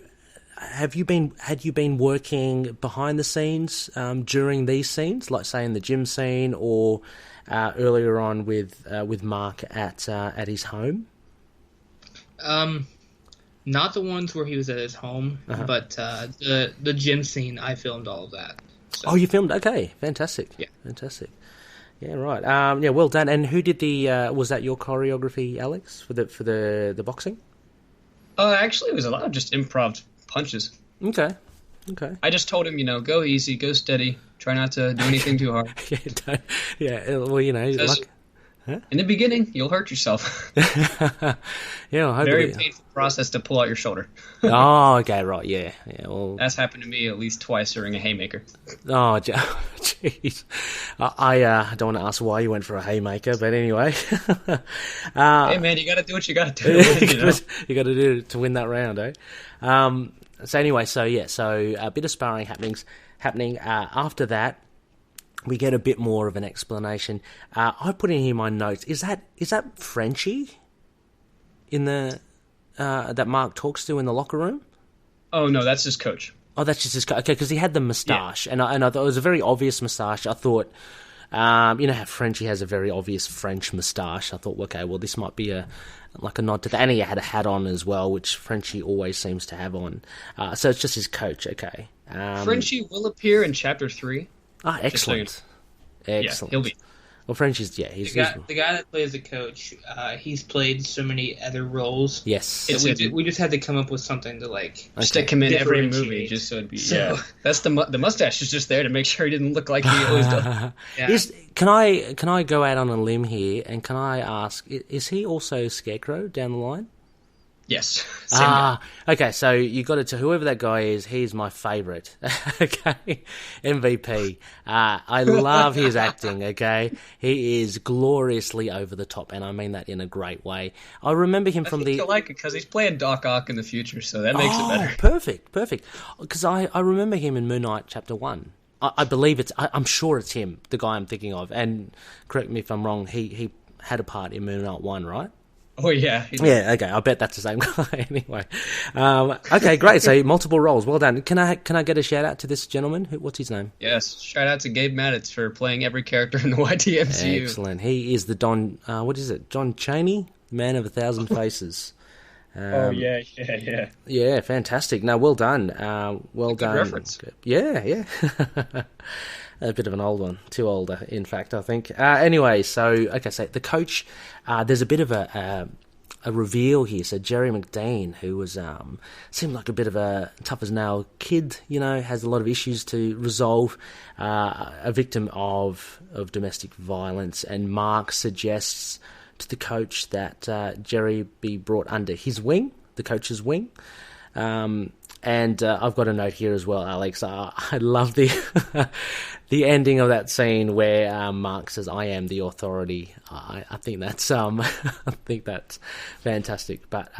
had you been working behind the scenes during these scenes, like say in the gym scene or earlier on with Mark at his home? Not the ones where he was at his home, but the gym scene, I filmed all of that. So. Oh, you filmed? Okay, fantastic. Yeah. Fantastic. Yeah, right. Well done. And who did was that your choreography, Alex, for the boxing? Actually, it was a lot of just improv punches. Okay. I just told him, go easy, go steady, try not to do anything too hard. Huh? In the beginning, you'll hurt yourself. Yeah, very painful process to pull out your shoulder. Oh, okay, right, yeah. Well, that's happened to me at least twice during a haymaker. Oh, jeez. I don't want to ask why you went for a haymaker, but anyway. Hey, man, you got to do what you got to do. You got to do it to win that round, eh? So anyway, so a bit of sparring happening. After that, we get a bit more of an explanation. I put in here my notes. Is that Frenchie in the that Mark talks to in the locker room? Oh no, that's his coach. Oh, that's just his coach. Okay, because he had the moustache, and I thought it was a very obvious moustache. I thought, how Frenchie has a very obvious French moustache. I thought, okay, well, this might be a nod to that. And he had a hat on as well, which Frenchie always seems to have on. So it's just his coach. Okay. Frenchie will appear in Chapter 3. Ah, excellent. Excellent. Yeah, he'll be. Well, Frenchie's, he's the guy that plays the coach. He's played so many other roles. Yes. We just had to come up with something to stick him in every movie, just so it'd be. So, that's the mustache is just there to make sure he didn't look like he always does. Yeah. Can I go out on a limb here and can I ask? Is he also Scarecrow down the line? Yes. Okay, so you got it to whoever that guy is, he's my favourite. Okay, MVP. I love his acting, okay? He is gloriously over the top, and I mean that in a great way. I remember him from I like it because he's playing Doc Ock in the future, so that makes it better. Perfect. Because I remember him in Moon Knight Chapter 1. I believe I'm sure it's him, the guy I'm thinking of, and correct me if I'm wrong, he had a part in Moon Knight 1, right? Oh, yeah. Yeah, okay, I bet that's the same guy anyway. Okay, great, so multiple roles, well done. Can I get a shout-out to this gentleman? What's his name? Yes, shout-out to Gabe Madditz for playing every character in the YTMCU. Excellent. He is the Don Chaney, man of 1,000 faces. Yeah, fantastic. No, well done. Well done. Reference. Yeah. A bit of an old one. Too old, in fact, I think. Anyway, so the coach, there's a bit of a reveal here. So Jerry McDean, who was seemed like a bit of a tough-as-nail kid, has a lot of issues to resolve, a victim of domestic violence, and Mark suggests to the coach that Jerry be brought under his wing, the coach's wing. And I've got a note here as well, Alex. I love the the ending of that scene where Mark says, "I am the authority." I think that's fantastic. But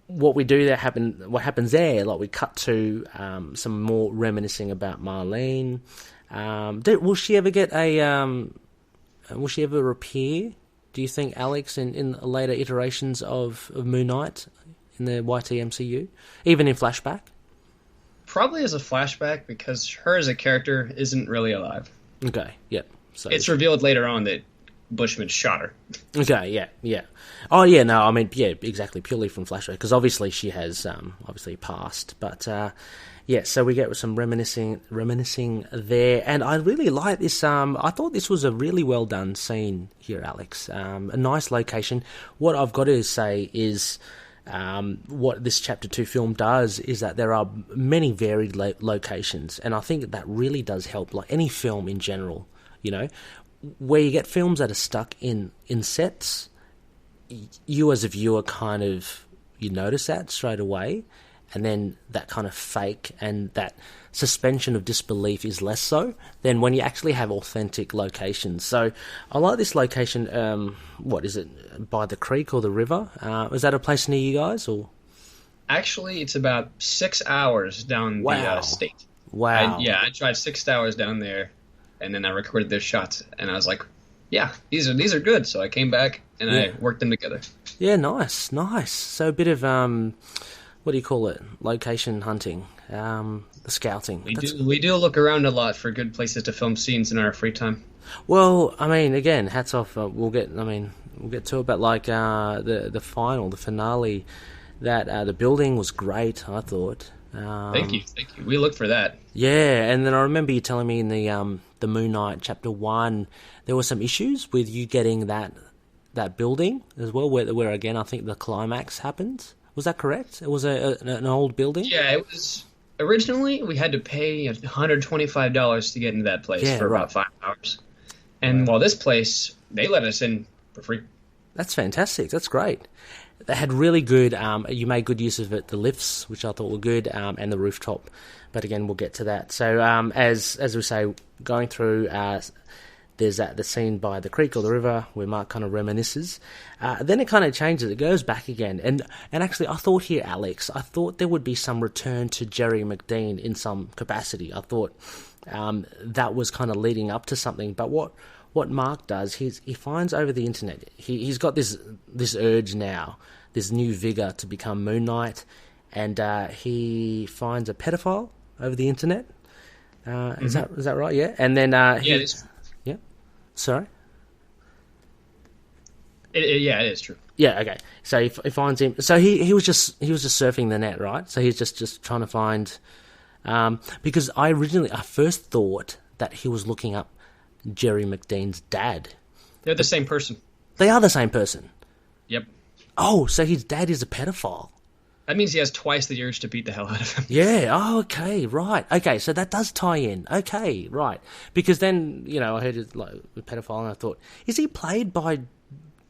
what we do there what happens there? Like we cut to some more reminiscing about Marlene. Will she ever get will she ever appear, do you think, Alex, in later iterations of Moon Knight in the YTMCU, even in flashback? Probably as a flashback, because her as a character isn't really alive. Okay, yep. So it's revealed later on that Bushman shot her. Okay, yeah. Oh, yeah, no, I mean, yeah, exactly, purely from flashback, because obviously she has obviously passed, but yeah, so we get some reminiscing there, and I really like this. I thought this was a really well done scene here, Alex. A nice location. What I've got to say is, what this Chapter 2 film does is that there are many varied locations, and I think that really does help, like any film in general, where you get films that are stuck in sets, you as a viewer kind of, you notice that straight away, and then that kind of fake and that suspension of disbelief is less so than when you actually have authentic locations. So I like this location. What is it, by the creek or the river? Is that a place near you guys? Or actually, it's about 6 hours down the state. Wow. I tried 6 hours down there, and then I recorded their shots, and I was like, yeah, these are good. So I came back and I worked them together. Yeah, nice. So a bit of what do you call it? Location hunting, the scouting. We do look around a lot for good places to film scenes in our free time. Well, I mean, again, hats off. We'll get to it, but like the finale, that the building was great. I thought. Thank you. We looked for that. Yeah, and then I remember you telling me in the Moon Knight Chapter 1, there were some issues with you getting that building as well, where again I think the climax happens. Was that correct? It was an old building? Yeah, it was. Originally, we had to pay $125 to get into that place for about 5 hours. And while this place, they let us in for free. That's fantastic. That's great. They had really good, you made good use of it, the lifts, which I thought were good, and the rooftop. But again, we'll get to that. So as we say, going through, there's the scene by the creek or the river where Mark kind of reminisces. Then it kind of changes. It goes back again. And actually, I thought here, Alex, there would be some return to Jerry McDean in some capacity. I thought that was kind of leading up to something. But what Mark does, he finds over the internet, he's got this urge now, this new vigor to become Moon Knight, and he finds a pedophile over the internet. Is that right? Yeah. And then yeah. Sorry. It is true. Yeah. Okay. So he finds him. So he was just surfing the net, right? So he's just trying to find. Because I first thought that he was looking up Jerry McDean's dad. They're the same person. They are the same person. Yep. Oh, so his dad is a pedophile. That means he has twice the urge to beat the hell out of him. Yeah, oh, okay, right. Okay, so that does tie in. Okay, right. Because then, I heard it like a pedophile and I thought, is he played by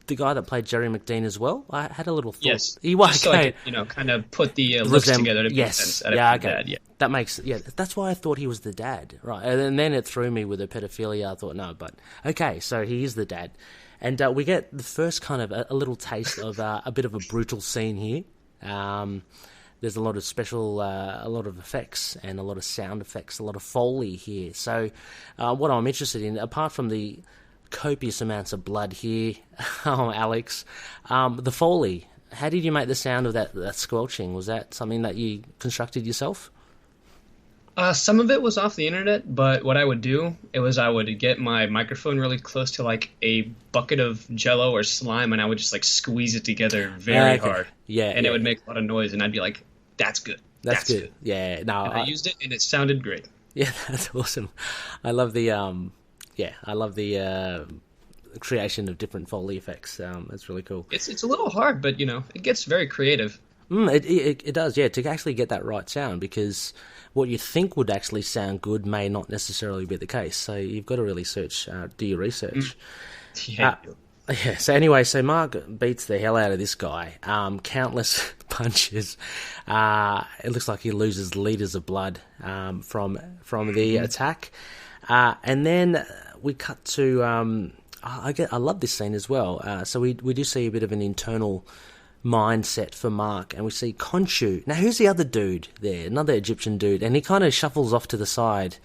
the guy that played Jerry McDean as well? I had a little thought. Yes. He was, just so I could, kind of put the looks together to make sense. Yeah, okay. Dad, yeah. That makes, that's why I thought he was the dad. Right, and then it threw me with the pedophilia. I thought, no, but, okay, so he is the dad. And we get the first kind of a little taste of a bit of a brutal scene here. There's a lot of a lot of effects and a lot of sound effects, a lot of Foley here. So what I'm interested in, apart from the copious amounts of blood here, Alex, the Foley, how did you make the sound of that squelching? Was that something that you constructed yourself? Some of it was off the internet, but what I would do I would get my microphone really close to like a bucket of Jello or slime, and I would just like squeeze it together very hard. Yeah, and it would make a lot of noise, and I'd be like, "That's good. That's good." Yeah, no, and I used it, and it sounded great. Yeah, that's awesome. I love the creation of different Foley effects. It's really cool. It's a little hard, but it gets very creative. It does, yeah, to actually get that right sound, because what you think would actually sound good may not necessarily be the case. So you've got to really do your research. Yeah. So anyway, Mark beats the hell out of this guy. Countless punches. It looks like he loses liters of blood from the attack. And then we cut to... I love this scene as well. So we do see a bit of an internal mindset for Mark, and we see Khonshu. Now, who's the other dude there? Another Egyptian dude, and he kind of shuffles off to the side.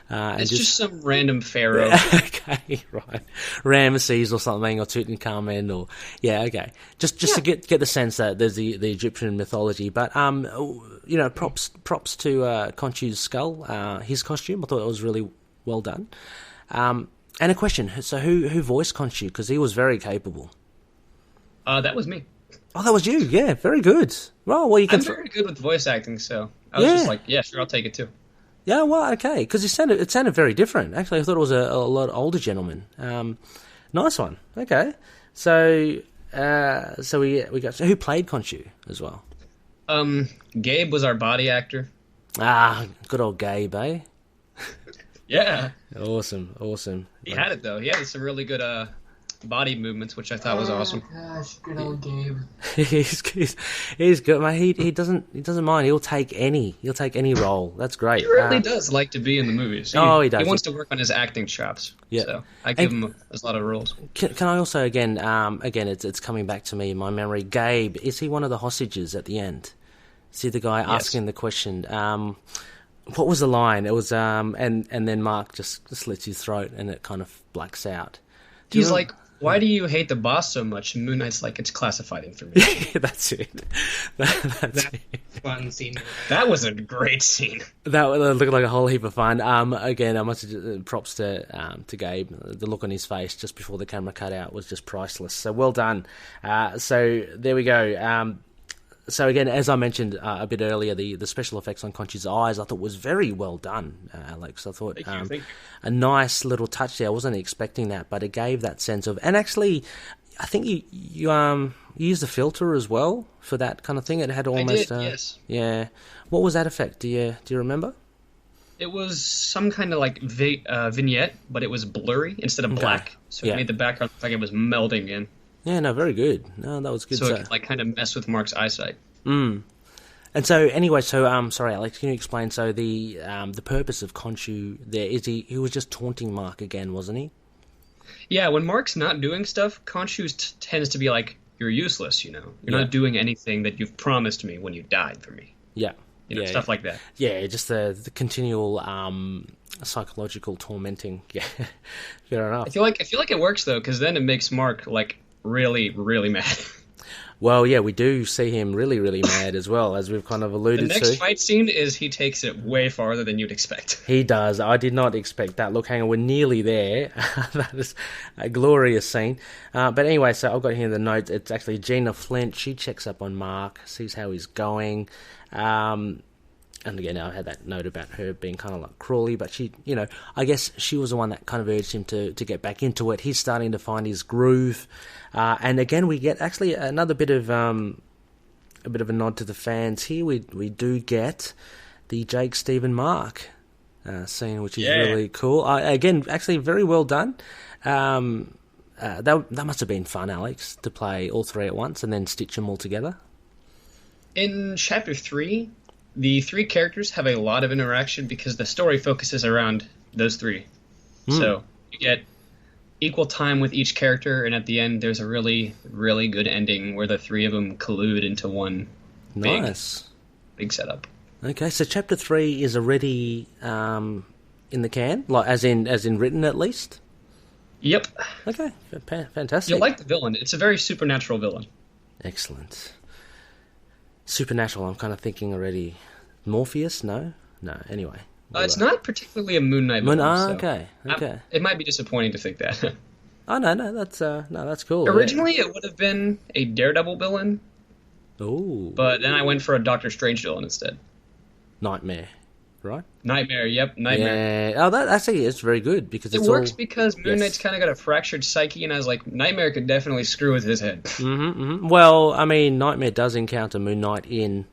It's just some random pharaoh. Okay, right. Ramesses or something, or Tutankhamen, or... Yeah, okay. Just to get the sense that there's the Egyptian mythology. But, props to Khonshu's skull, his costume. I thought it was really well done. And a question. So who voiced Khonshu? Because he was very capable. That was me. Oh, that was you. Yeah, very good. Well, I'm very good with voice acting, so I was just like, yeah, sure, I'll take it too. Yeah, well, okay, because it sounded very different. Actually, I thought it was a lot older gentleman. Nice one. Okay, so we got who played Khonshu as well. Gabe was our body actor. Good old Gabe, eh? Yeah. Awesome. He had it though. He had some really good body movements, which I thought was awesome. Gosh, good old Gabe. He's good, mate. He doesn't mind. He'll take any role. That's great. He really does like to be in the movies. He does. He wants to work on his acting chops. Yeah. So I give him a lot of roles. Can I also again it's coming back to me in my memory. Gabe, is he one of the hostages at the end? See the guy asking the question. What was the line? It was and then Mark just slits his throat and it kind of blacks out. He's like, "Why do you hate the boss so much?" And Moon Knight's like, "It's classified information." That's it. That's it. Fun scene. That was a great scene. That looked like a whole heap of fun. Again, I must props to Gabe. The look on his face just before the camera cut out was just priceless. So well done. So there we go. So again, as I mentioned a bit earlier, the special effects on Khonshu's eyes I thought was very well done, Alex. I thought Thank you. A nice little touch there. I wasn't expecting that, but it gave that sense of... And actually, I think you used a filter as well for that kind of thing. It had almost... I did, yes. Yeah. What was that effect? Do you remember? It was some kind of like vignette, but it was blurry instead of black. So it made the background look like it was melding in. Yeah, no, very good. No, that was good. So it could, like, kind of mess with Mark's eyesight. And so, anyway, sorry, Alex, can you explain? So the purpose of Khonshu there is he was just taunting Mark again, wasn't he? Yeah, when Mark's not doing stuff, Khonshu tends to be like, "You're useless, You're not doing anything that you've promised me when you died for me." Yeah. Stuff like that. Yeah, just the continual psychological tormenting. Yeah, fair enough. I feel like it works though, because then it makes Mark like really, really mad. Well, yeah, we do see him really, really mad as well, as we've kind of alluded to. The next fight scene is he takes it way farther than you'd expect. He does. I did not expect that. Look, hang on, we're nearly there. That is a glorious scene. But anyway, so I've got here in the notes, it's actually Gina Flint. She checks up on Mark, sees how he's going. And again, I had that note about her being kind of like Crawley, but she, I guess she was the one that kind of urged him to get back into it. He's starting to find his groove. And again, we get actually another bit of a nod to the fans here. We do get the Jake, Stephen, Mark scene, which is really cool. Again, actually very well done. That must have been fun, Alex, to play all three at once and then stitch them all together. In Chapter 3, the three characters have a lot of interaction because the story focuses around those three. So you get equal time with each character, and at the end there's a really, really good ending where the three of them collude into one big setup. Okay, so Chapter 3 is already in the can, like as in written at least? Yep. Okay, fantastic. You'll like the villain. It's a very supernatural villain. Excellent. Supernatural, I'm kind of thinking already. Morpheus? No? Anyway. It's not particularly a Moon Knight villain. Okay. It might be disappointing to think that. Oh, no, that's cool. Originally, it would have been a Daredevil villain. Ooh. But then I went for a Doctor Strange villain instead. Nightmare, right? Nightmare. Yeah. Oh, that actually is very good because it works because Moon Knight's kind of got a fractured psyche, and I was like, Nightmare could definitely screw with his head. Well, I mean, Nightmare does encounter Moon Knight in,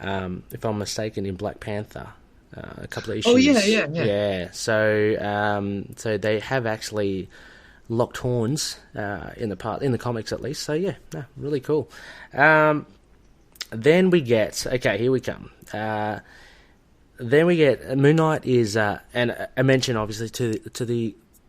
if I'm mistaken, in Black Panther. A couple of issues. Oh yeah. Yeah. So they have actually locked horns in the comics at least. So yeah, really cool. Then we get here we come. Then we get Moon Knight is and a mention obviously to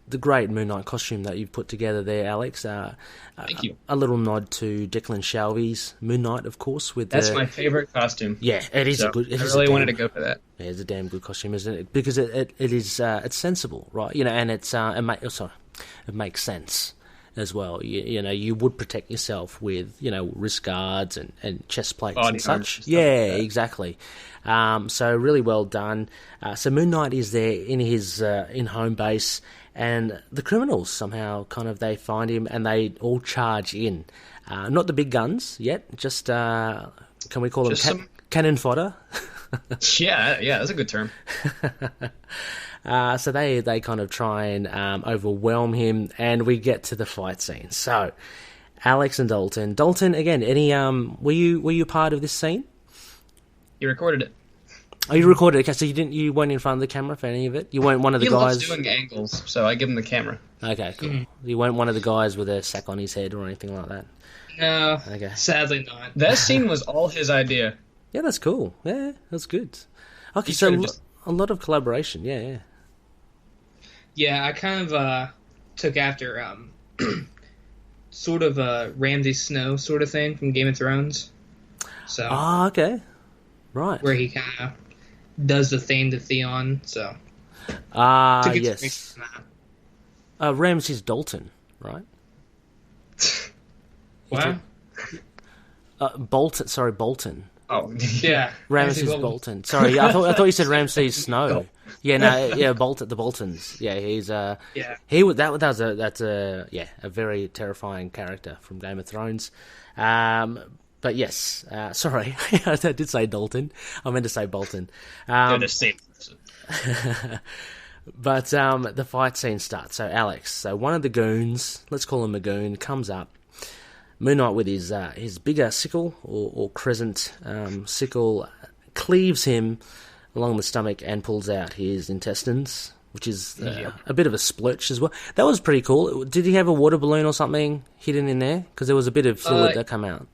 the great Moon Knight costume that you've put together there, Alex. Thank you. A little nod to Declan Shalvey's Moon Knight, of course. That's my favorite costume. Yeah, it is a good. I really wanted to go for that. Yeah, it's a damn good costume, isn't it? Because it is it's sensible, right? And it's it makes sense as well. You would protect yourself with wrist guards and chest plates and such. Yeah, like exactly. So really well done. So Moon Knight is there in his in home base, and the criminals somehow they find him and they all charge in. Not the big guns yet. Just can we call them cannon fodder? yeah, that's a good term. So they kind of try and overwhelm him, and we get to the fight scene. So, Alex and Dalton. Dalton, again, were you part of this scene? You recorded it. Oh, you recorded it. Okay, so you weren't in front of the camera for any of it? You weren't one of the guys... He loves doing angles, so I give him the camera. Okay, cool. Mm-hmm. You weren't one of the guys with a sack on his head or anything like that? No, okay. Sadly not. That scene was all his idea. Yeah, that's cool. Yeah, that's good. Okay, so a lot of collaboration. Yeah. Yeah, I kind of took after sort of a Ramsay Snow sort of thing from Game of Thrones. So. Okay. Right. Where he kind of does the thing to Theon, so. Yes. Ramsay's Dalton, right? What? Bolton. Oh, yeah. Ramsay's Bolton. Sorry, I thought you said Ramsay's Snow. Oh. Yeah, no, yeah, the Boltons. Yeah, he's that's a very terrifying character from Game of Thrones. But yes, sorry, I did say Dalton. I meant to say Bolton. They're the same person. But the fight scene starts. So Alex, one of the goons, let's call him a goon, comes up. Moon Knight with his bigger sickle or crescent sickle cleaves him along the stomach and pulls out his intestines, which is a bit of a splurch as well. That was pretty cool. Did he have a water balloon or something hidden in there? Because there was a bit of fluid that came out.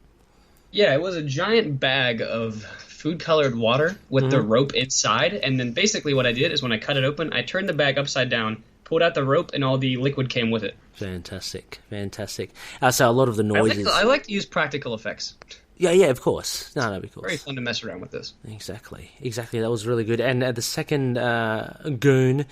Yeah, it was a giant bag of food-colored water with the rope inside, and then basically what I did is when I cut it open, I turned the bag upside down, pulled out the rope, and all the liquid came with it. Fantastic. So a lot of the noises... I like to use practical effects. Yeah, of course. No, of course. Very fun to mess around with this. Exactly. That was really good. And the second goon,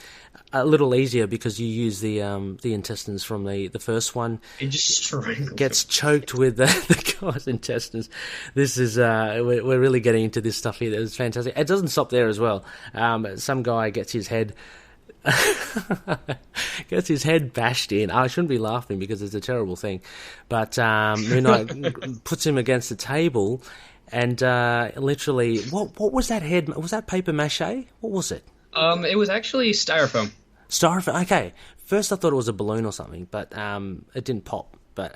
a little easier because you use the intestines from the first one. It just gets choked with the guy's intestines. This is we're really getting into this stuff here. It's fantastic. It doesn't stop there as well. Some guy gets his head bashed in. I shouldn't be laughing because it's a terrible thing, but Moon Knight puts him against the table, and literally, what was that head? Was that paper mache? What was it? It was actually styrofoam. Styrofoam. Okay. First, I thought it was a balloon or something, but it didn't pop. But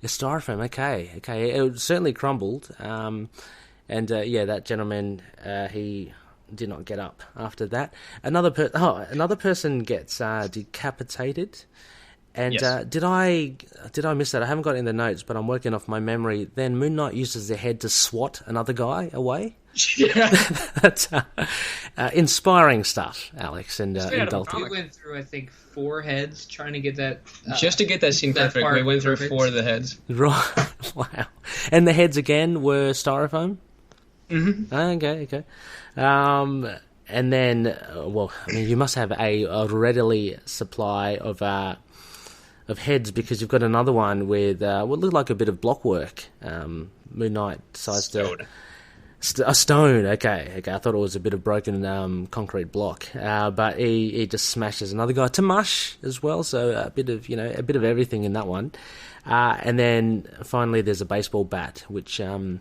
styrofoam. Okay. It certainly crumbled. That gentleman, he did not get up after that. Another person gets decapitated. And yes. Did I miss that? I haven't got it in the notes, but I'm working off my memory. Then Moon Knight uses the head to swat another guy away. Yeah. That's inspiring stuff, Alex and Dalton. We went through, I think, 4 heads trying to get that. Just to get that scene perfect, we went through 4 of the heads. Right. Wow. And the heads again were styrofoam? Mm-hmm. Okay. And then, you must have a readily supply of heads because you've got another one with what looked like a bit of block work. Moon Knight decides to A stone, okay. I thought it was a bit of broken concrete block, but he just smashes another guy to mush as well. So a bit of everything in that one, and then finally there's a baseball bat, which I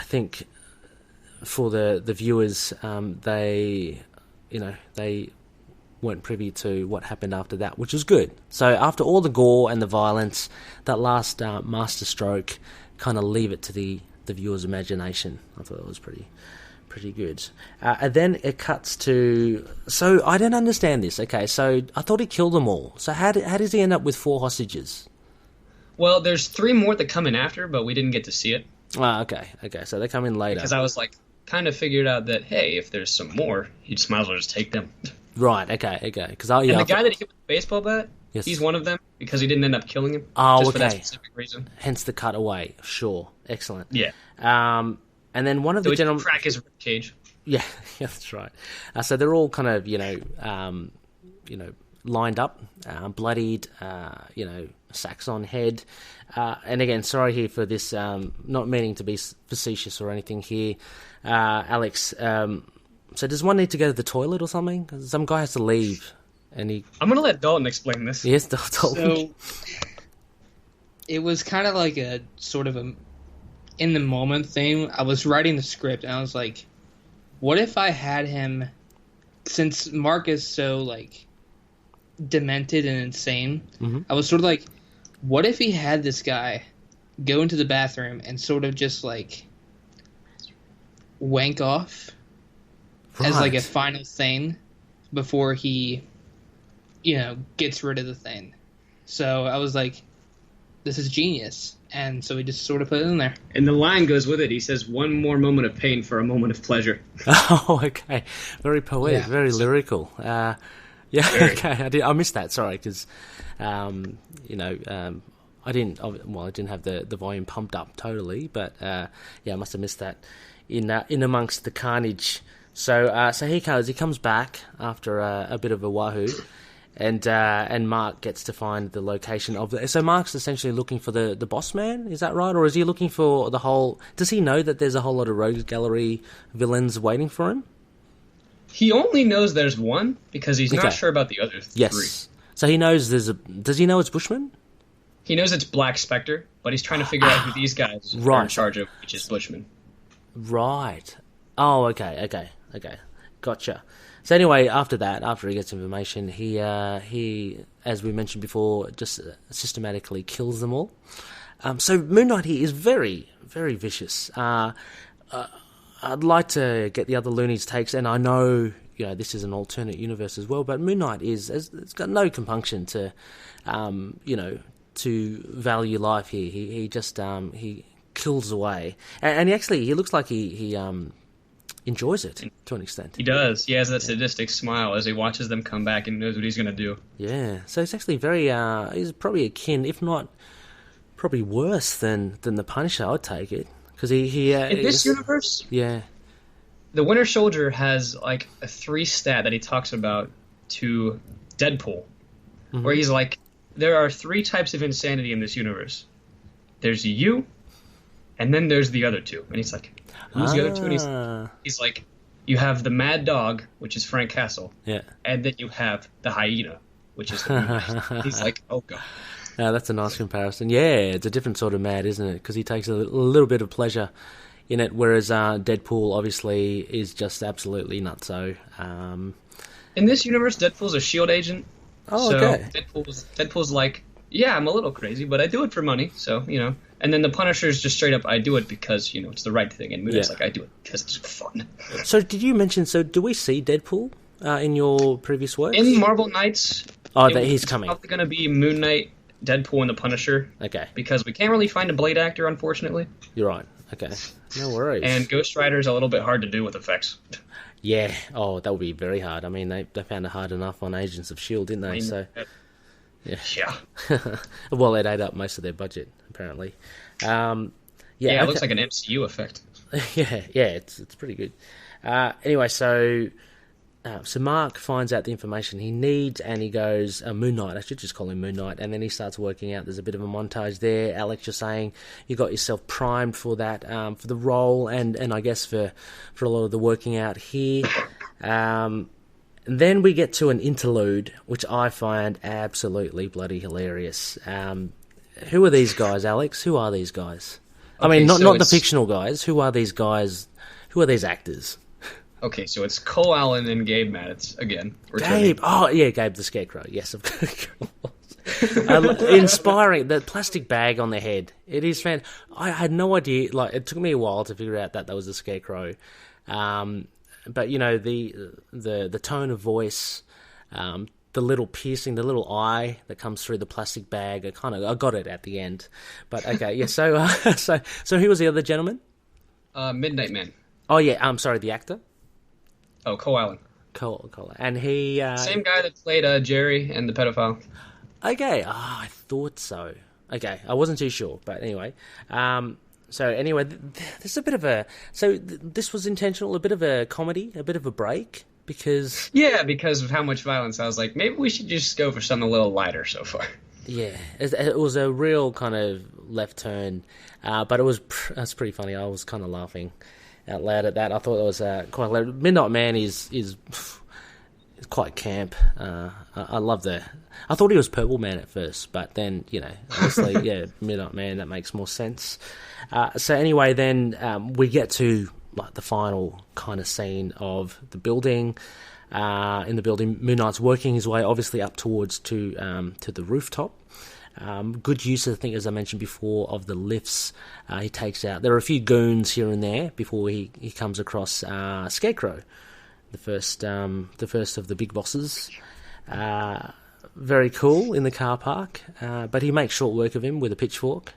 think for the viewers, they weren't privy to what happened after that, which was good. So after all the gore and the violence, that last master stroke kind of leave it to the viewer's imagination. I thought it was pretty good. And then it cuts to... So I don't understand this. Okay, so I thought he killed them all. So how does he end up with 4 hostages? Well, there's 3 more that come in after, but we didn't get to see it. Okay. So they come in later. Because I was like, kind of figured out that, hey, if there's some more, you just might as well just take them. Right, okay. And the guy that he hit with the baseball bat, yes, he's one of them because he didn't end up killing him. Oh, just okay. For that specific reason. Hence the cutaway. Sure. Excellent. Yeah. And then one of the gentlemen... crack his rib cage. Yeah, that's right. So they're all kind of, lined up, bloodied, sacks on head. And again, sorry here for this, not meaning to be facetious or anything here. Alex, so does one need to go to the toilet or something? 'Cause some guy has to leave. And I'm going to let Dalton explain this. Yes, Dalton. So, it was kind of like a sort of a in-the-moment thing. I was writing the script, and I was like, what if I had him, since Mark is so, like, demented and insane, I was sort of like, what if he had this guy go into the bathroom and sort of just, like, wank off as, like, a final thing before he, gets rid of the thing. So I was like, this is genius. And so we just sort of put it in there. And the line goes with it. He says, one more moment of pain for a moment of pleasure. Oh, okay. Very poetic, very lyrical. Okay. I missed that, sorry, because, I didn't have the volume pumped up totally, but, I must have missed that in amongst the carnage. So he comes back after a bit of a wahoo, and Mark gets to find the location of the... So Mark's essentially looking for the boss man, is that right? Or is he looking for the whole... Does he know that there's a whole lot of rogues gallery villains waiting for him? He only knows there's one, because he's not sure about the other 3. Yes. So he knows Does he know it's Bushman? He knows it's Black Spectre, but he's trying to figure out who these guys are in charge of, which is Bushman. Right. Oh, okay. Gotcha. So anyway, after he gets information, he, as we mentioned before, just systematically kills them all. So Moon Knight here is very, very vicious. I'd like to get the other loonies' takes, and I know this is an alternate universe as well, but Moon Knight it's got no compunction to, to value life here. He just he kills away, and he looks like he enjoys it to an extent. He does. He has that sadistic smile as he watches them come back and knows what he's going to do. Yeah, so it's actually very... he's probably akin, if not probably worse than the Punisher, I'd take it. Because he in this universe? Yeah. The Winter Soldier has like a 3 stat that he talks about to Deadpool, where he's like, there are 3 types of insanity in this universe. There's you, and then there's the other 2. And he's like... Who's the other 2? And he's like, you have the Mad Dog, which is Frank Castle. Yeah. And then you have the Hyena, which is the He's like, oh, God. That's a nice comparison. Yeah, it's a different sort of mad, isn't it? Because he takes a little bit of pleasure in it, whereas Deadpool, obviously, is just absolutely nutso. In this universe, Deadpool's a S.H.I.E.L.D. agent. Oh, okay. Deadpool's like, yeah, I'm a little crazy, but I do it for money, so, And then the Punisher's just straight up, I do it because, it's the right thing. And Moon Knight's like, I do it because it's fun. So did you mention, do we see Deadpool in your previous works? In Marvel Knights, he's coming. It's probably going to be Moon Knight, Deadpool, and the Punisher. Okay. Because we can't really find a Blade actor, unfortunately. You're right. Okay. No worries. And Ghost Rider's a little bit hard to do with effects. Yeah. Oh, that would be very hard. I mean, they found it hard enough on Agents of S.H.I.E.L.D., didn't they? Yeah. Well, it ate up most of their budget, apparently. It looks like an MCU effect. yeah, it's pretty good. Anyway, so So Mark finds out the information he needs, and he goes, Moon Knight, I should just call him Moon Knight, and then he starts working out. There's a bit of a montage there. Alex, you're saying you got yourself primed for that, for the role, and I guess for a lot of the working out here. Then we get to an interlude, which I find absolutely bloody hilarious. Who are these guys, Alex? Who are these guys? I mean, not the fictional guys. Who are these guys? Who are these actors? Okay, so it's Cole Allen and Gabe Matt again. Gabe, Gabe the Scarecrow. Yes, of course. Inspiring. The plastic bag on the head. It is fantastic. I had no idea. Like, it took me a while to figure out that was the Scarecrow. But you know, the tone of voice, the little piercing, the little eye that comes through the plastic bag. I got it at the end. But okay, yeah. So who was the other gentleman? Midnight Man. Oh yeah. I'm sorry, the actor. Oh, Cole Allen. Cole, and he same guy that played Jerry and the pedophile. Okay, I thought so. Okay, I wasn't too sure, but anyway. So anyway, there's a bit of a. So this was intentional, a bit of a comedy, a bit of a break, because. Yeah, because of how much violence, I was like, maybe we should just go for something a little lighter so far. Yeah, it was a real kind of left turn, but that's pretty funny. I was kind of laughing out loud at that. I thought it was quite hilarious. Midnight Man is quite camp. I love I thought he was Purple Man at first, but then, you know, obviously, yeah, Midnight Man, that makes more sense. So anyway, then we get to like the final kind of scene of the building. In the building, Moon Knight's working his way obviously up towards to the rooftop. Good use, I think, as I mentioned before, of the lifts. He takes out. There are a few goons here and there before he comes across Scarecrow, the first of the big bosses. Very cool in the car park, but he makes short work of him with a pitchfork.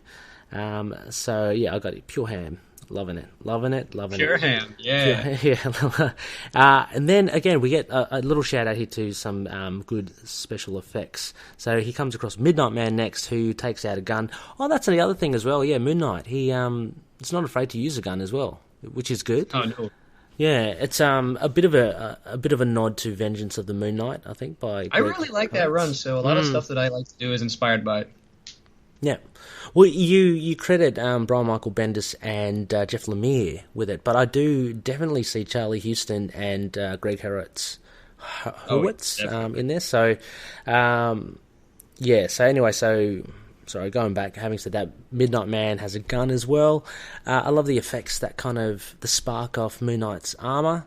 So yeah, I got it. Pure ham. Loving it. Pure ham, yeah. Yeah. And then, again, we get a little shout-out here to some good special effects. So he comes across Midnight Man next, who takes out a gun. Oh, that's the other thing as well. Yeah, Moon Knight. He is not afraid to use a gun as well, which is good. Oh, no. Yeah, it's a bit of a nod to Vengeance of the Moon Knight, I think. I really like that run, so a lot of stuff that I like to do is inspired by it. Yeah. Well, you credit Brian Michael Bendis and Jeff Lemire with it, but I do definitely see Charlie Houston and Greg Hurwitz in there. So, yeah. So anyway, sorry, going back, having said that, Midnight Man has a gun as well. I love the effects, that kind of the spark off Moon Knight's armor.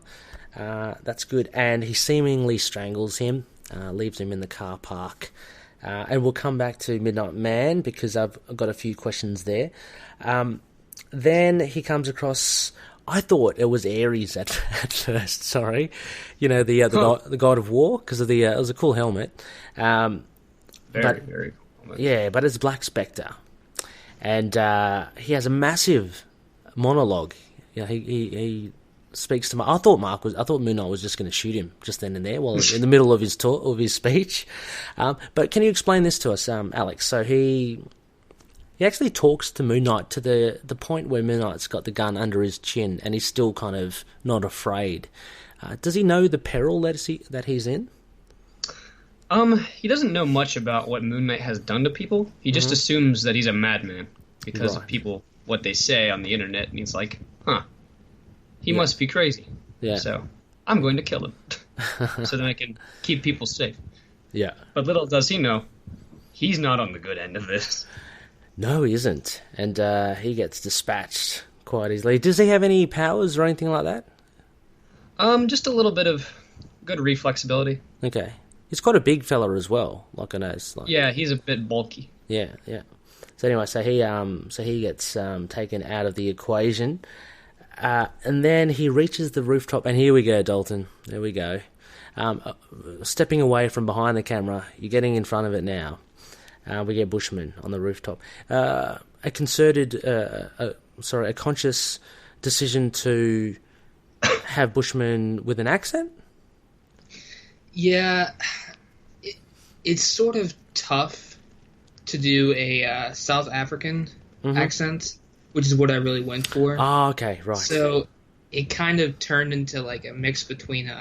That's good, and he seemingly strangles him, leaves him in the car park. And we'll come back to Midnight Man because I've got a few questions there. Then he comes across. I thought it was Ares at first. Sorry, you know the god of war, because of it was a cool helmet. Very cool helmet. Yeah, but it's Black Spectre, and he has a massive monologue. You know, he speaks to Mark. I thought Moon Knight was just going to shoot him just then and there while in the middle of his speech. But can you explain this to us, Alex? So he actually talks to Moon Knight to the point where Moon Knight's got the gun under his chin and he's still kind of not afraid. Does he know the peril that he's in? He doesn't know much about what Moon Knight has done to people. He just assumes that he's a madman because of people, what they say on the internet, and he's like, huh. He must be crazy. Yeah. So I'm going to kill him so that I can keep people safe. Yeah. But little does he know, he's not on the good end of this. No, he isn't. And he gets dispatched quite easily. Does he have any powers or anything like that? Just a little bit of good reflexibility. Okay. He's quite a big fella as well. Like I know. Yeah, he's a bit bulky. Yeah. So anyway, so he gets taken out of the equation. And then he reaches the rooftop, and here we go, Dalton. There we go. Stepping away from behind the camera, you're getting in front of it now. We get Bushman on the rooftop. A conscious decision to have Bushman with an accent? Yeah, it's sort of tough to do a South African accent, which is what I really went for. Oh, okay, right. So it kind of turned into like a mix between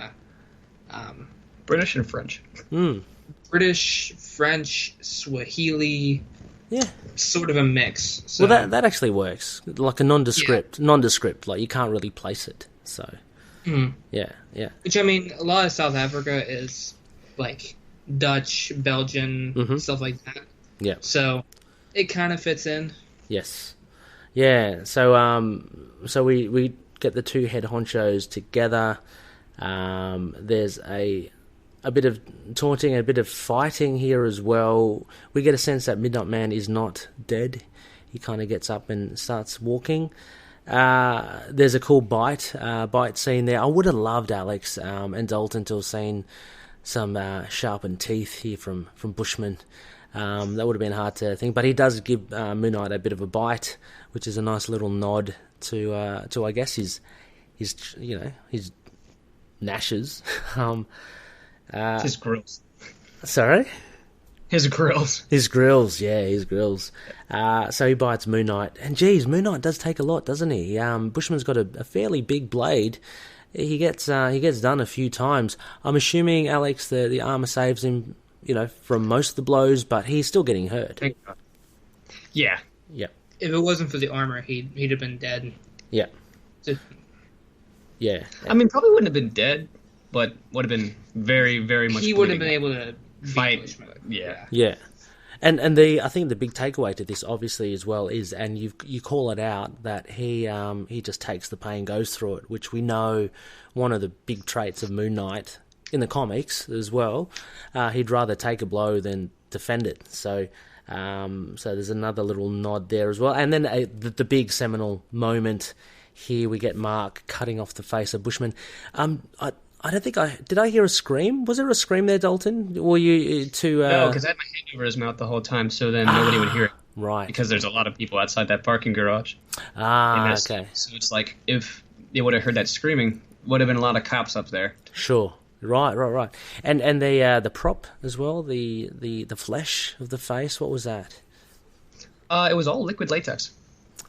British and French. British, French, Swahili. Yeah. Sort of a mix. So. Well, that actually works. Like a nondescript, like you can't really place it. So, yeah. Which, I mean, a lot of South Africa is, like, Dutch, Belgian, stuff like that. Yeah. So, it kind of fits in. Yes. Yeah, so we get the two head honchos together. There's a bit of taunting, a bit of fighting here as well. We get a sense that Midnight Man is not dead. He kind of gets up and starts walking. There's a cool bite scene there. I would have loved Alex and Dalton to have seen some sharpened teeth here from Bushman. That would have been hard to think, but he does give Moon Knight a bit of a bite, which is a nice little nod to I guess his gnashes. His grills. Sorry? His grills. His grills, yeah, his grills. So he bites Moon Knight. And geez, Moon Knight does take a lot, doesn't he? Bushman's got a fairly big blade. He gets done a few times. I'm assuming, Alex, the armor saves him, from most of the blows, but he's still getting hurt. Thank God. Yeah. Yep. If it wasn't for the armor, he'd have been dead. Yeah. So, yeah. I mean, probably wouldn't have been dead, but would have been very, very much. He would have been able to fight. Yeah. Yeah. And I think the big takeaway to this, obviously, as well, is, and you call it out, that he just takes the pain, goes through it, which we know one of the big traits of Moon Knight in the comics as well. He'd rather take a blow than defend it. So there's another little nod there as well. And then the big seminal moment here, we get Mark cutting off the face of Bushman. I don't think did I hear a scream? Was there a scream there, Dalton? Were you too? No, because I had my hand over his mouth the whole time, so then nobody would hear it. Right. Because there's a lot of people outside that parking garage. Okay. So it's like, if they would have heard that screaming, would have been a lot of cops up there. Sure. Right. And the prop as well, the flesh of the face, what was that? It was all liquid latex.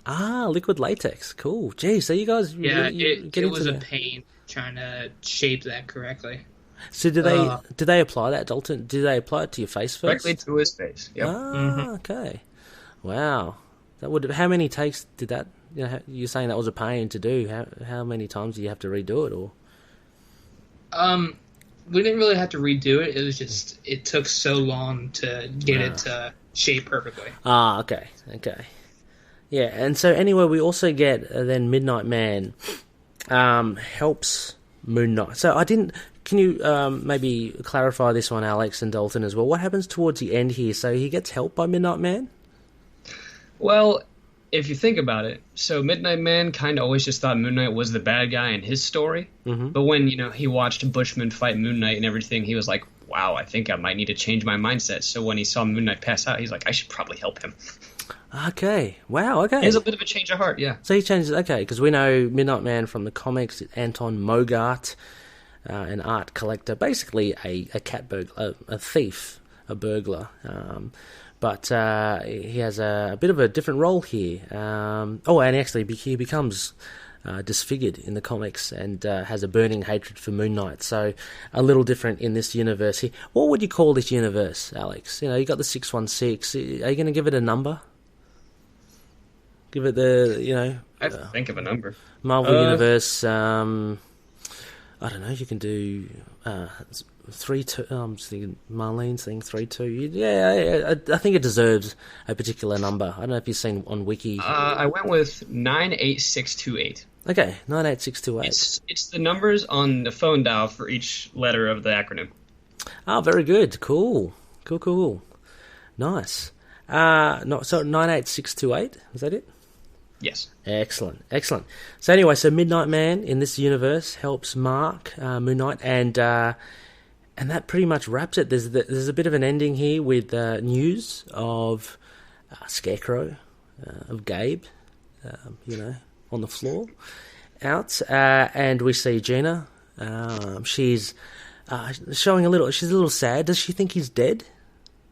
Liquid latex. Cool. Gee, so you guys it was a pain trying to shape that correctly. So did they apply that, Dalton? Did they apply it to your face first? Directly to his face. Yep. Okay. Wow. That would. How many takes did that? You're saying that was a pain to do. How many times do you have to redo it, or? We didn't really have to redo it. It was just it took so long to get it to shape perfectly. Okay. Yeah, and so anyway, we also get then Midnight Man helps Moon Knight. So can you maybe clarify this one, Alex and Dalton, as well? What happens towards the end here? So he gets helped by Midnight Man? Well, if you think about it, so Midnight Man kind of always just thought Moon Knight was the bad guy in his story. Mm-hmm. But when, he watched Bushman fight Moon Knight and everything, he was like, wow, I think I might need to change my mindset. So when he saw Moon Knight pass out, he's like, I should probably help him. Okay. Wow, okay. He has a bit of a change of heart, yeah. So he changes, okay, because we know Midnight Man from the comics, Anton Mogart, an art collector, basically a cat burglar, a thief, a burglar. But he has a bit of a different role here. And actually he becomes disfigured in the comics and has a burning hatred for Moon Knight. So a little different in this universe here. What would you call this universe, Alex? You got the 616. Are you going to give it a number? Give it the, I have to think of a number. Marvel Universe, I don't know, you can do 3-2. I'm just thinking Marlene's thing, 3-2. Yeah, I think it deserves a particular number. I don't know if you've seen on Wiki. I went with 98628. Okay, 98628. It's the numbers on the phone dial for each letter of the acronym. Oh, very good. Cool. Nice. So 98628, is that it? Yes. Excellent. So anyway, Midnight Man in this universe helps Mark, Moon Knight, and that pretty much wraps it. There's a bit of an ending here with news of Scarecrow, of Gabe, on the floor, out, and we see Gina. She's showing she's a little sad. Does she think he's dead,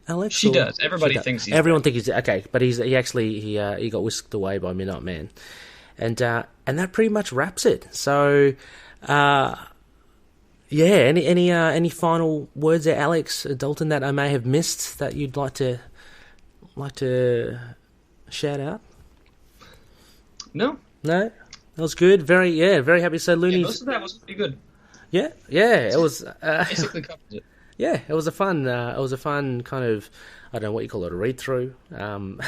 Alex? She does. Everybody thinks he's dead. Everyone thinks he's dead. Okay, but he got whisked away by Midnight Man. And that pretty much wraps it. So, Any final words there, Alex, Dalton, that I may have missed that you'd like to shout out? No, that was good. Very happy. So Looney's. Most of that was pretty good. Yeah, it was. Basically covers it. Yeah, it was a fun kind of, I don't know what you call it, a read through of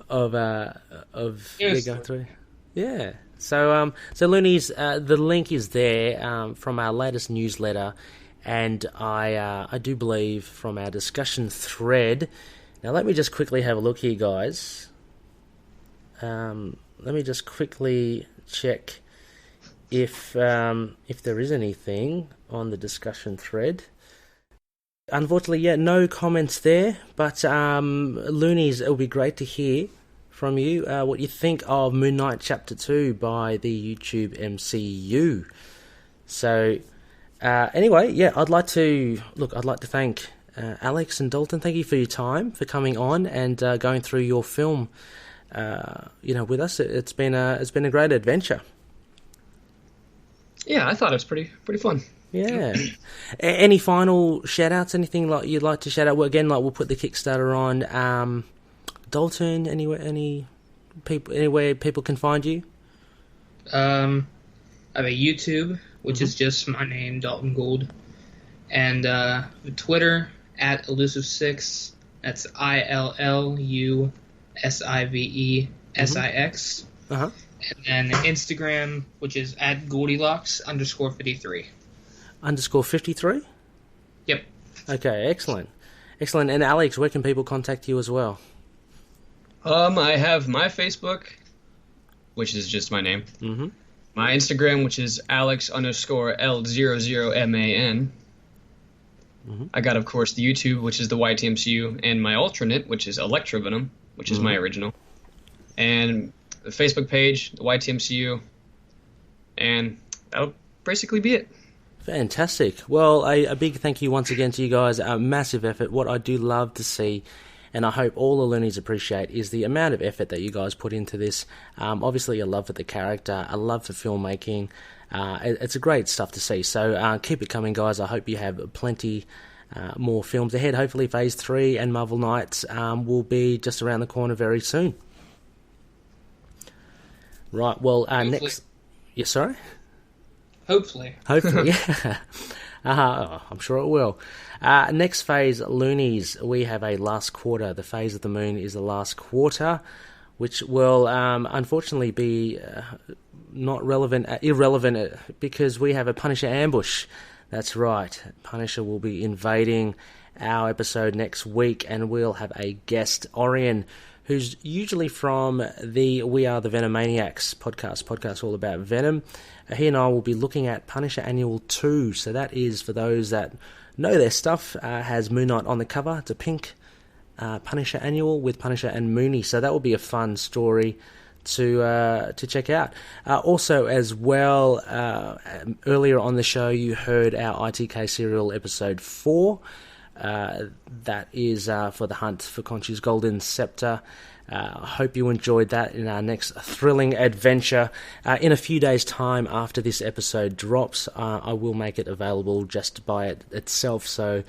going through. Yeah. So Looney's, the link is there from our latest newsletter, and I do believe from our discussion thread. Now let me just quickly have a look here, guys. Let me just quickly check if there is anything on the discussion thread. Unfortunately, no comments there, but Loonies, it would be great to hear from you what you think of Moon Knight Chapter 2 by the YouTube MCU. So, anyway, I'd like to thank Alex and Dalton. Thank you for your time, for coming on and going through your film, with us. It's been a great adventure. Yeah, I thought it was pretty fun. Yeah. Any final shout-outs? Anything like you'd like to shout out? Well, again, we'll put the Kickstarter on. Dalton, anywhere people can find you? I have a YouTube, which is just my name, Dalton Gould, and Twitter at Elusive6. That's ILLUSIVESIX. Uh-huh. And then Instagram, which is at Goldilocks_53. _53? Yep. Okay, excellent. And Alex, where can people contact you as well? I have my Facebook, which is just my name. Mm-hmm. My Instagram, which is Alex_L00MAN. Mm-hmm. I got, of course, the YouTube, which is the YTMCU, and my alternate, which is Electrovenom, which is my original. And the Facebook page, the YTMCU, and that'll basically be it. Fantastic. Well, a big thank you once again to you guys. A massive effort. What I do love to see, and I hope all the Loonies appreciate, is the amount of effort that you guys put into this. Obviously, a love for the character, a love for filmmaking. It's a great stuff to see. So keep it coming, guys. I hope you have plenty more films ahead. Hopefully, Phase 3 and Marvel Knights will be just around the corner very soon. Right. Well, next. Yeah, sorry? Hopefully, yeah. I'm sure it will. Next phase, Loonies, we have a last quarter. The phase of the moon is the last quarter, which will unfortunately be irrelevant because we have a Punisher ambush. That's right. Punisher will be invading our episode next week, and we'll have a guest, Orion, who's usually from the We Are the Venomaniacs podcast all about Venom. He and I will be looking at Punisher Annual 2. So that is, for those that know their stuff, has Moon Knight on the cover. It's a pink Punisher Annual with Punisher and Mooney. So that will be a fun story to check out. Also, as well, earlier on the show, you heard our ITK Serial episode 4. That is for the hunt for Khonshu's Golden Sceptre. I hope you enjoyed that in our next thrilling adventure. In a few days' time after this episode drops, I will make it available just by itself, so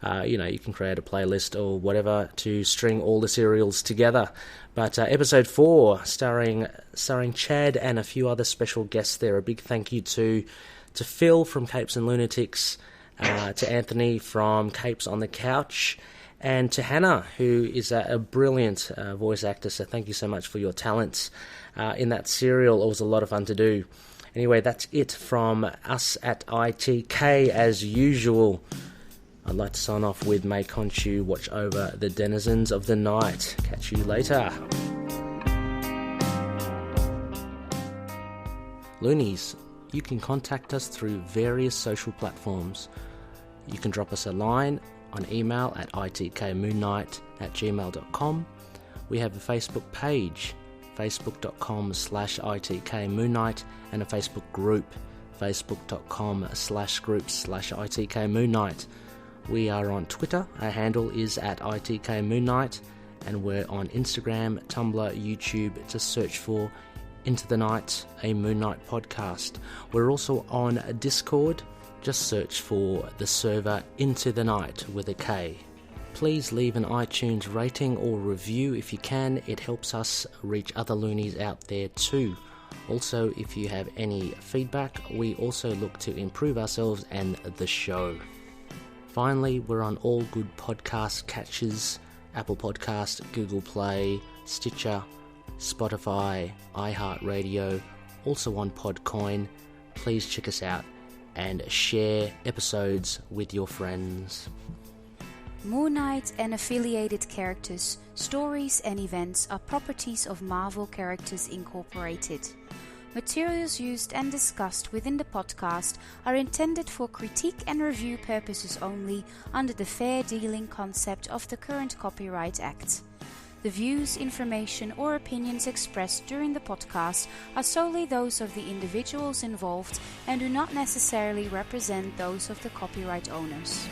you can create a playlist or whatever to string all the serials together. But episode 4, starring Chad and a few other special guests there. A big thank you to Phil from Capes and Lunatics, to Anthony from Capes on the Couch, and to Hanna, who is a brilliant voice actor. So thank you so much for your talents in that serial. It was a lot of fun to do. Anyway, that's it from us at ITK as usual. I'd like to sign off with May Khonshu watch over the denizens of the night. Catch you later. Loonies, you can contact us through various social platforms. You can drop us a line on email at itkmoonnight@gmail.com. We have a Facebook page, facebook.com/itkmoonnight, and a Facebook group, facebook.com/groups/itkmoonnight. We are on Twitter. Our handle is at itkmoonnight, and we're on Instagram, Tumblr, YouTube. Just search for Into the Night, a Moon Knight podcast. We're also on Discord. Just search for the server Into the Night with a K. Please leave an iTunes rating or review if you can. It helps us reach other loonies out there too. Also, if you have any feedback, we also look to improve ourselves and the show. Finally, we're on all good podcast catchers: Apple Podcast, Google Play, Stitcher, Spotify, iHeartRadio, also on Podcoin. Please check us out and share episodes with your friends. Moon Knight and affiliated characters, stories and events are properties of Marvel Characters Incorporated. Materials used and discussed within the podcast are intended for critique and review purposes only under the fair dealing concept of the current Copyright Act. The views, information or opinions expressed during the podcast are solely those of the individuals involved and do not necessarily represent those of the copyright owners.